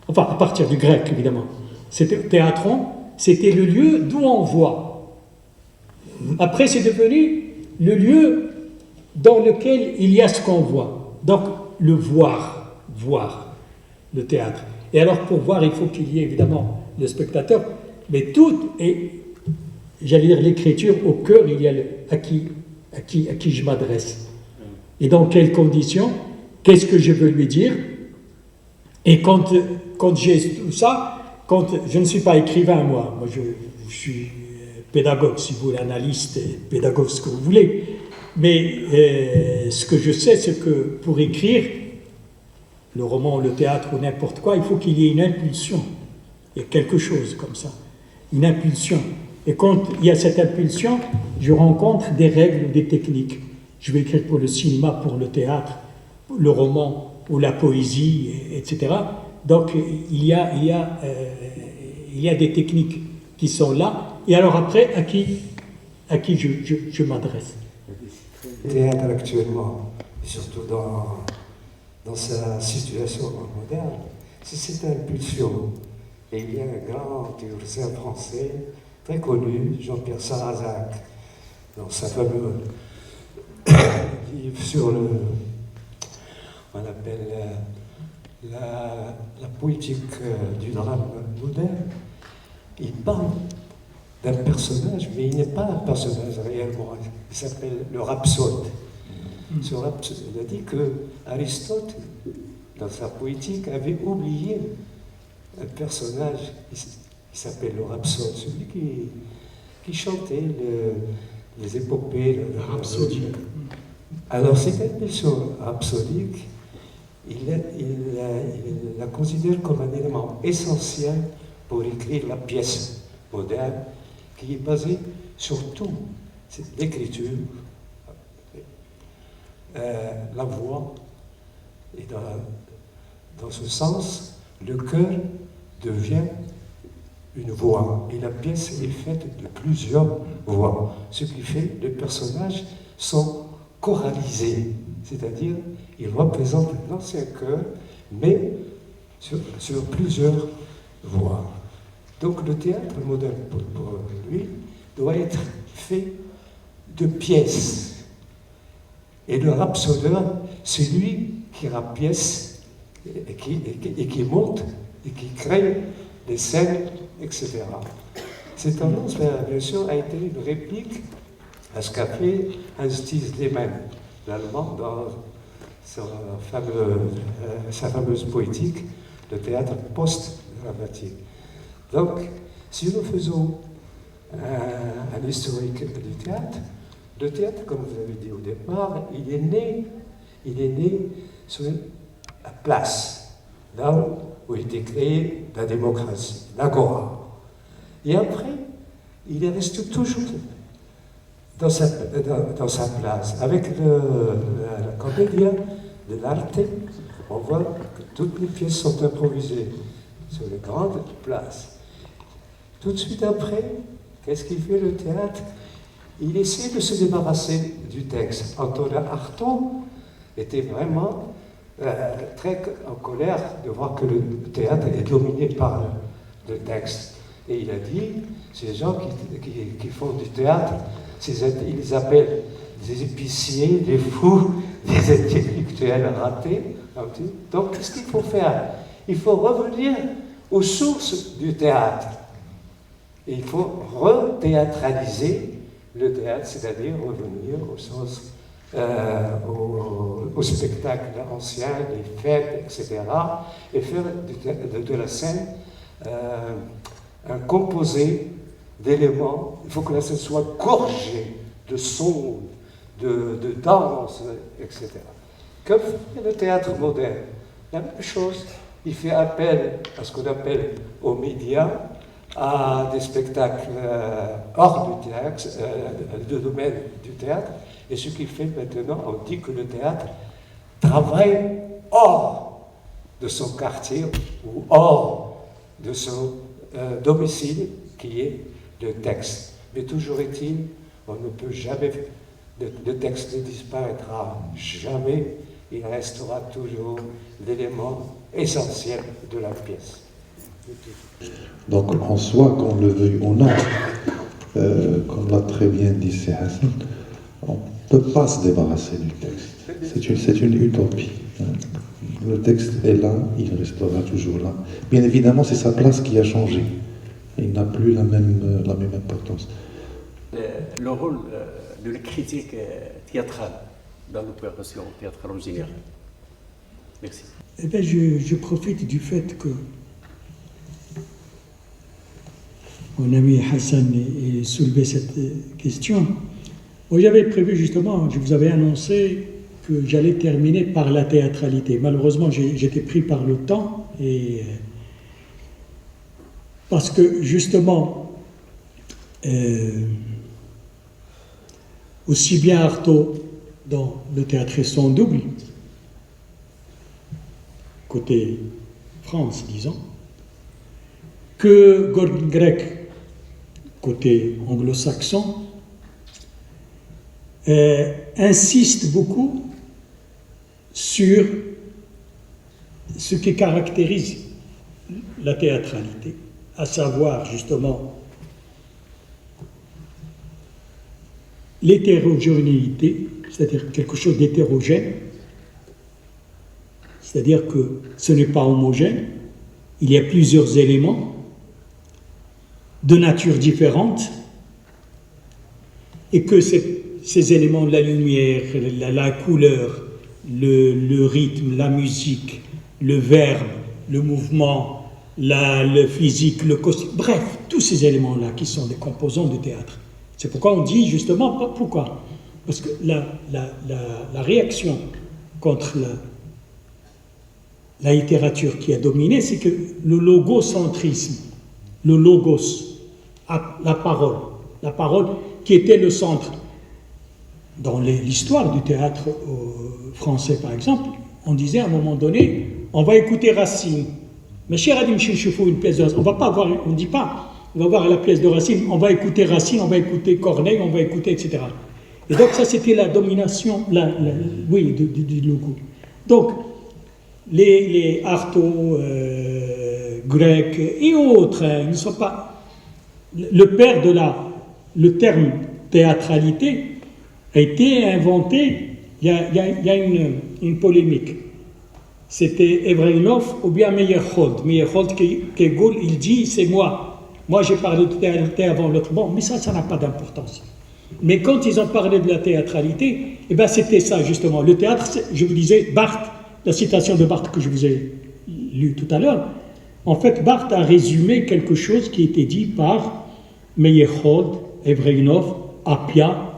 [SPEAKER 2] Enfin, à partir du grec, évidemment. Théatron, c'était le lieu d'où on voit. Après, c'est devenu le lieu dans lequel il y a ce qu'on voit. Donc, le voir, le théâtre. Et alors, pour voir, il faut qu'il y ait évidemment le spectateur, mais tout est, j'allais dire, l'écriture, au cœur, il y a à qui je m'adresse. Et dans quelles conditions, qu'est-ce que je veux lui dire? Et quand j'ai tout ça, quand je ne suis pas écrivain, moi je suis pédagogue, si vous voulez, analyste, pédagogue, ce que vous voulez. Mais ce que je sais, c'est que pour écrire, le roman, le théâtre ou n'importe quoi, il faut qu'il y ait une impulsion. Il y a quelque chose comme ça, une impulsion. Et quand il y a cette impulsion, je rencontre des règles ou des techniques. Je vais écrire pour le cinéma, pour le théâtre, le roman ou la poésie, etc. Donc il y a des techniques qui sont là. Et alors après, à qui je m'adresse?
[SPEAKER 4] Le théâtre actuellement, surtout dans sa situation moderne, c'est cette impulsion. Et il y a un grand théoricien français très connu, Jean-Pierre Sarrazac, dans sa fameuse livre sur on appelle la poétique du drame moderne. Il parle d'un personnage, mais il n'est pas un personnage réellement. Il s'appelle le rhapsode. Ce rhapsode, il a dit que Aristote, dans sa poétique, avait oublié un personnage qui s'appelle le rhapsode, celui qui chantait les épopées, le rhapsodie. Alors cette impulsion rhapsodique, il la considère comme un élément essentiel pour écrire la pièce moderne, qui est basée sur tout, c'est l'écriture, la voix, et dans ce sens, le cœur devient une voix, et la pièce est faite de plusieurs voix, ce qui fait que les personnages sont choralisés, c'est-à-dire ils représentent l'ancien cœur, mais sur plusieurs voix. Donc le théâtre moderne, pour lui, doit être fait de pièces. Et le rhapsodeur, c'est lui qui rapièce et qui monte et qui crée des scènes, etc. Cette tendance, bien sûr, a été une réplique à ce qu'a fait Hans-Thies Lehmann, l'Allemand, dans sa fameuse poétique, le théâtre post-dramatique. Donc, si nous faisons un historique du théâtre, le théâtre, comme vous avez dit au départ, il est né sur la place, là où a été créée la démocratie, l'agora. Et après, il reste toujours dans sa place. Avec la commedia de l'arte, on voit que toutes les pièces sont improvisées sur les grandes places. Tout de suite après, qu'est-ce qu'il fait le théâtre? Il essaie de se débarrasser du texte. Antonin Artaud était vraiment très en colère de voir que le théâtre est dominé par le texte. Et il a dit, ces gens qui font du théâtre, ils les appellent des épiciers, des fous, des intellectuels ratés. Donc, qu'est-ce qu'il faut faire? Il faut revenir aux sources du théâtre. Et il faut rethéâtraliser le théâtre, c'est-à-dire revenir au sens, au spectacle ancien, les fêtes, etc. Et faire de la scène un composé d'éléments. Il faut que la scène soit gorgée de sons, de danse, etc. Que fait le théâtre moderne? La même chose. Il fait appel à ce qu'on appelle aux médias, à des spectacles hors du théâtre, du domaine du théâtre. Et ce qu'il fait maintenant, on dit que le théâtre travaille hors de son quartier ou hors de son domicile, qui est le texte. Mais toujours est-il, on ne peut jamais, le texte ne disparaîtra jamais, il restera toujours l'élément essentiel de la pièce.
[SPEAKER 1] Donc en soi, qu'on le veuille ou non, comme l'a très bien dit C. Hassan, on ne peut pas se débarrasser du texte. C'est une utopie. Le texte est là, il restera toujours là. Bien évidemment, c'est sa place qui a changé. Il n'a plus la même importance.
[SPEAKER 5] Le rôle de la critique théâtrale dans l'opération théâtrale en général. Merci.
[SPEAKER 2] Eh bien, je profite du fait que mon ami Hassan ait soulevé cette question. Moi, j'avais prévu justement, je vous avais annoncé que j'allais terminer par la théâtralité. Malheureusement, j'étais pris par le temps, et parce que justement, aussi bien Artaud dans le théâtre et son double, côté France, disons, que Gordon Grec, côté anglo-saxon, insiste beaucoup sur ce qui caractérise la théâtralité, à savoir justement l'hétérogénéité, c'est-à-dire quelque chose d'hétérogène, c'est-à-dire que ce n'est pas homogène, il y a plusieurs éléments de nature différente, et que ces éléments, la lumière, la couleur, le rythme, la musique, le verbe, le mouvement, le physique, le costume, bref, tous ces éléments-là qui sont des composants du théâtre. C'est pourquoi on dit justement, pourquoi? Parce que la réaction contre la littérature qui a dominé, c'est que le logocentrisme, le logos, la parole qui était le centre. Dans l'histoire du théâtre français, par exemple, on disait à un moment donné, on va écouter Racine. Mais chez Radim Chichoufou, une pièce de Racine, on va pas voir, on ne dit pas, on va voir la pièce de Racine, on va écouter Racine, on va écouter Corneille, on va écouter, etc. Et donc ça, c'était la domination, du logo. Donc, les Artaud, Grec et autres, ils ne sont pas... Le père de le terme théâtralité a été inventé, il y a une polémique. C'était Evreynov ou bien Meyerhold. Meyerhold, il dit, c'est moi. Moi, j'ai parlé de théâtralité avant l'autre. Bon, mais ça n'a pas d'importance. Mais quand ils ont parlé de la théâtralité, eh ben, c'était ça, justement. Le théâtre, je vous disais, Barthes, la citation de Barthes que je vous ai lue tout à l'heure, en fait, Barthes a résumé quelque chose qui était dit par Meyerhold, Evreynov, Appia,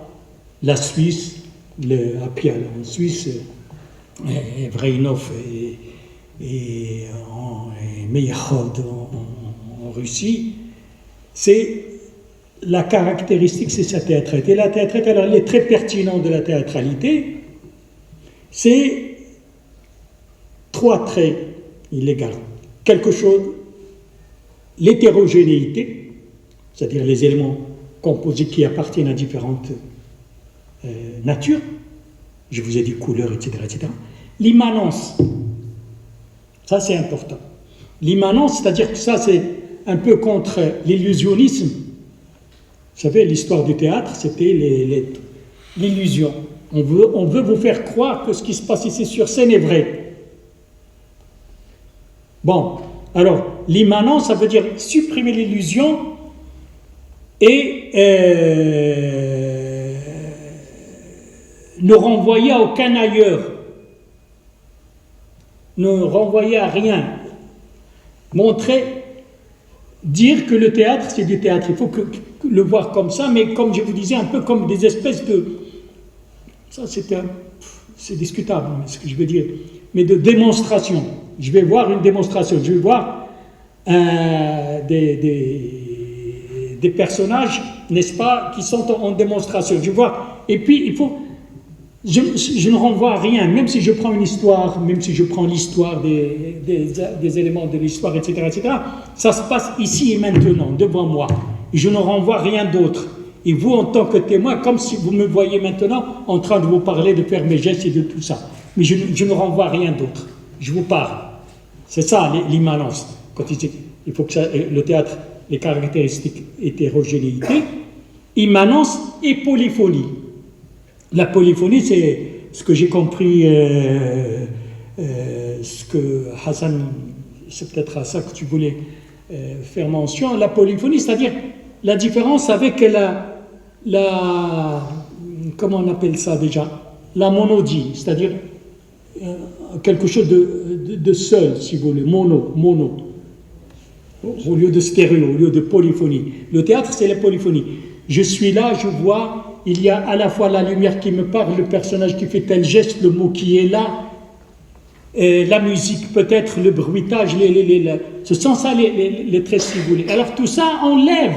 [SPEAKER 2] la Suisse, Appia en Suisse, Evreynov et Meyerhold en Russie. C'est la caractéristique, c'est sa théâtralité. La théâtralité, alors, elle est très pertinente de la théâtralité. C'est 3 traits illégaux. Quelque chose, l'hétérogénéité, c'est-à-dire les éléments composés qui appartiennent à différentes natures, je vous ai dit couleurs, etc., etc. L'immanence, ça c'est important. L'immanence, c'est-à-dire que ça c'est un peu contre l'illusionnisme. Vous savez, l'histoire du théâtre, c'était l'illusion. On veut vous faire croire que ce qui se passe ici sur scène est vrai. Bon, alors, l'immanence, ça veut dire supprimer l'illusion et ne renvoyer à aucun ailleurs. Ne renvoyer à rien. Montrer, dire que le théâtre, c'est du théâtre. Il faut le voir comme ça, mais comme je vous disais, un peu comme des espèces de... Ça, c'est discutable, ce que je veux dire. Mais de démonstration. Je vais voir une démonstration. Je vais voir des personnages, n'est-ce pas, qui sont en démonstration. Je vois. Et puis, il faut... Je ne renvoie à rien, même si je prends une histoire, même si je prends l'histoire des éléments de l'histoire, etc., ça se passe ici et maintenant, devant moi. Et je ne renvoie à rien d'autre. Et vous, en tant que témoin, comme si vous me voyez maintenant en train de vous parler, de faire mes gestes et de tout ça. Mais je ne renvoie à rien d'autre. Je vous parle. C'est ça l'immanence. Quand il faut que le théâtre, les caractéristiques hétérogénéité, immanence et polyphonie. La polyphonie, c'est ce que j'ai compris, ce que Hassan, c'est peut-être à ça que tu voulais faire mention. La polyphonie, c'est-à-dire la différence avec comment on appelle ça déjà? La monodie, c'est-à-dire quelque chose de seul, si vous voulez, mono, au lieu de stéréo, au lieu de polyphonie. Le théâtre, c'est la polyphonie. Je suis là, je vois. Il y a à la fois la lumière qui me parle, le personnage qui fait tel geste, le mot qui est là, la musique peut-être, le bruitage, ce sont ça les traits si vous voulez. Alors tout ça enlève,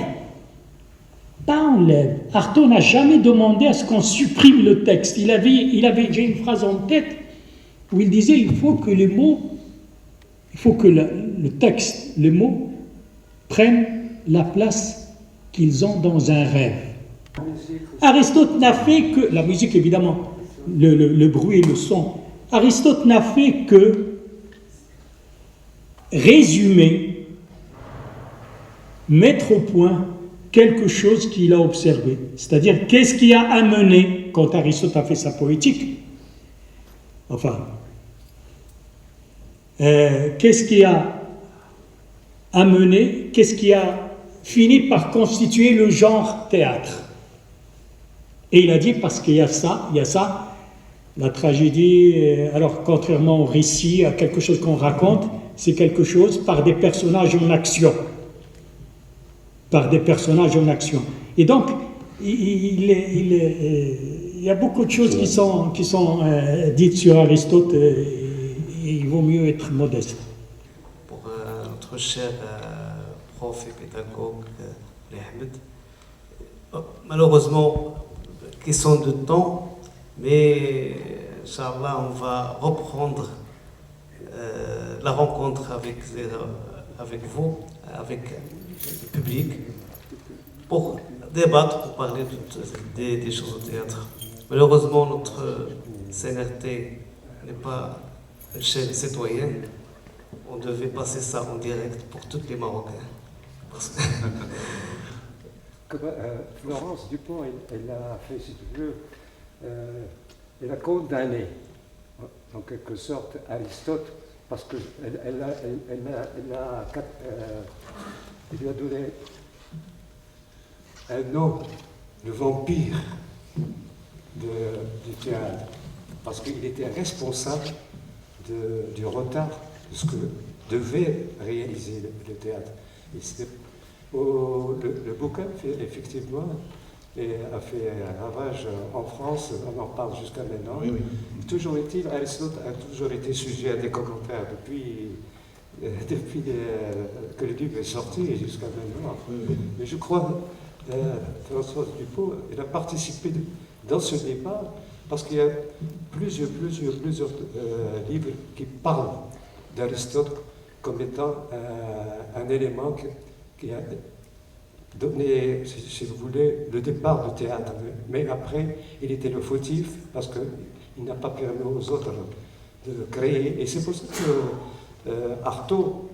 [SPEAKER 2] pas enlève. Artaud n'a jamais demandé à ce qu'on supprime le texte. Il avait j'ai une phrase en tête où il disait il faut que les mots, il faut que le texte, les mots prennent la place qu'ils ont dans un rêve. Aristote n'a fait que, la musique évidemment, le bruit et le son, Aristote n'a fait que résumer, mettre au point quelque chose qu'il a observé. C'est-à-dire, qu'est-ce qui a amené, quand Aristote a fait sa poétique, enfin, qu'est-ce qui a amené, qu'est-ce qui a fini par constituer le genre théâtre. Et il a dit, parce qu'il y a ça, la tragédie, alors contrairement au récit, à quelque chose qu'on raconte, c'est quelque chose par des personnages en action. Par des personnages en action. Et donc, il y a beaucoup de choses qui sont dites sur Aristote, et il vaut mieux être modeste.
[SPEAKER 6] Pour notre cher prof et pédagogue, Ahmed, malheureusement, question de temps, mais Inch'Allah, on va reprendre la rencontre avec vous, avec le public, pour débattre, pour parler des choses au théâtre. Malheureusement, notre CNRT n'est pas une chaîne citoyenne. On devait passer ça en direct pour tous les Marocains.
[SPEAKER 4] Florence Dupont, elle a fait, si tu veux, elle a condamné, en quelque sorte, Aristote, parce qu'elle lui a donné un nom de vampire du théâtre, parce qu'il était responsable du retard de ce que devait réaliser le théâtre. Le bouquin, effectivement, a fait un ravage en France, on en parle jusqu'à maintenant. Oui. Toujours est-il, Aristote a toujours été sujet à des commentaires depuis que le livre est sorti jusqu'à maintenant. Oui. Mais je crois, François Dupont, il a participé dans ce débat parce qu'il y a plusieurs livres qui parlent d'Aristote comme étant un élément qui a donné, si vous voulez, le départ du théâtre. Mais après, il était le fautif parce qu'il n'a pas permis aux autres de créer. Et c'est pour ça que Artaud,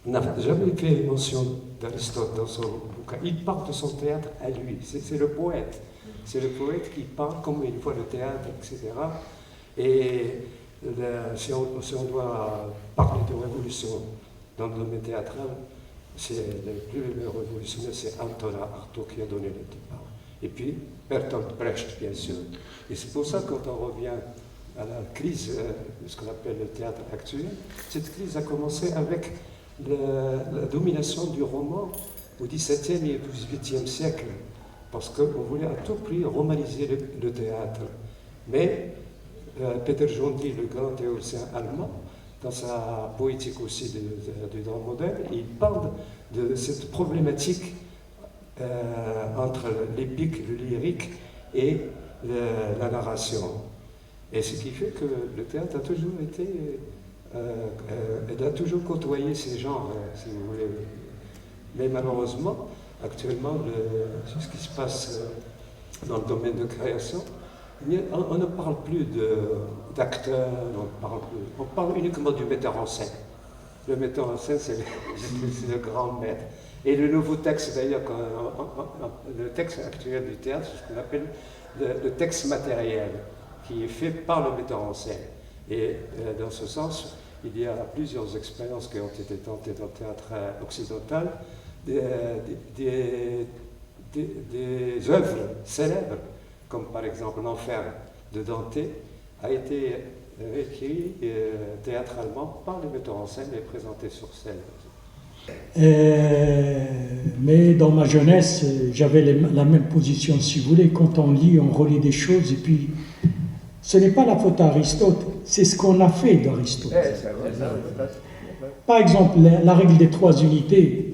[SPEAKER 4] n'a jamais fait mention d'Aristote dans son bouquin. Il parle de son théâtre à lui. C'est le poète. C'est le poète qui parle comme il voit le théâtre, etc. Et si on doit parler de révolution dans le domaine théâtral, le plus révolutionnaire, c'est Antonin Artaud qui a donné le départ. Et puis Bertolt Brecht, bien sûr. Et c'est pour ça que quand on revient à la crise de ce qu'on appelle le théâtre actuel, cette crise a commencé avec la domination du roman au XVIIe et XVIIIe siècle, parce qu'on voulait à tout prix romaniser le théâtre. Mais Peter Jondi, le grand théoricien allemand, dans sa poétique aussi du drame moderne, il parle de cette problématique entre l'épique, le lyrique et la narration. Et ce qui fait que le théâtre a toujours été, il a toujours côtoyé ces genres, si vous voulez. Mais malheureusement, actuellement, ce qui se passe dans le domaine de création, on ne parle plus d'acteurs, on parle uniquement du metteur en scène. Le metteur en scène, c'est le grand maître. Et le nouveau texte, d'ailleurs, le texte actuel du théâtre, c'est ce qu'on appelle le texte matériel, qui est fait par le metteur en scène. Et dans ce sens, il y a plusieurs expériences qui ont été tentées dans le théâtre occidental, des œuvres célèbres, comme par exemple l'Enfer de Dante, a été écrit théâtralement par les metteurs en scène et présenté sur scène.
[SPEAKER 2] Mais dans ma jeunesse, j'avais la même position, si vous voulez. Quand on lit, on relit des choses, et puis ce n'est pas la faute à Aristote, c'est ce qu'on a fait d'Aristote. Par exemple, la règle des trois unités,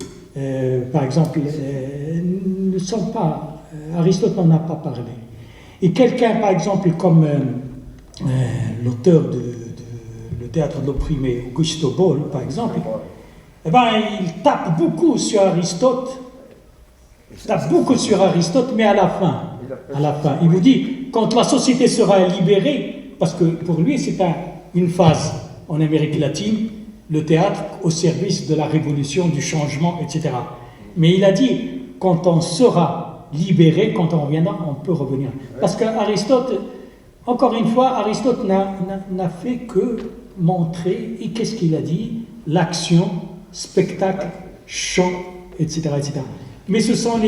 [SPEAKER 2] par exemple, ne sont pas. Aristote n'en a pas parlé. Et quelqu'un, par exemple, comme l'auteur de Le théâtre de l'opprimé, Augusto Boll, par exemple, eh ben, il tape beaucoup sur Aristote. Mais à la fin, il vous dit, quand la société sera libérée, parce que pour lui, c'est une phase en Amérique latine, le théâtre au service de la révolution, du changement, etc. Mais il a dit, quand on sera libéré, quand on reviendra, on peut revenir. Parce qu'Aristote, encore une fois, Aristote n'a fait que montrer, et qu'est-ce qu'il a dit? L'action, spectacle, chant, etc., etc. Mais ce sont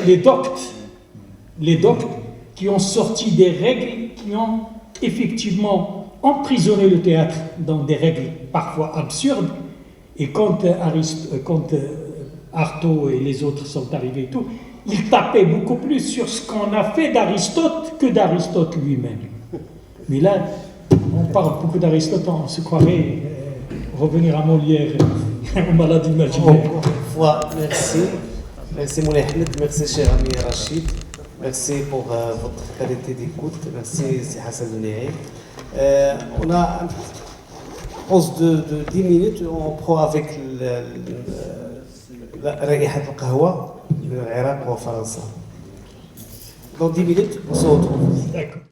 [SPEAKER 2] les doctes qui ont sorti des règles, qui ont effectivement emprisonné le théâtre dans des règles parfois absurdes. Et quand Artaud et les autres sont arrivés et tout, ils tapaient beaucoup plus sur ce qu'on a fait d'Aristote que d'Aristote lui-même. Mais là, on parle beaucoup d'Aristote, on se croirait revenir à Molière, aux malades imaginaires.
[SPEAKER 6] Encore une fois, merci. Merci Moulay Ahmed, merci cher ami Rachid, merci pour votre qualité d'écoute, merci c'est Hassan Nounéi. On a une pause de 10 minutes, on prend avec رائحة القهوة من العراق وفرنسا. Dans 10 minutes, on se retrouve.
[SPEAKER 2] D'accord.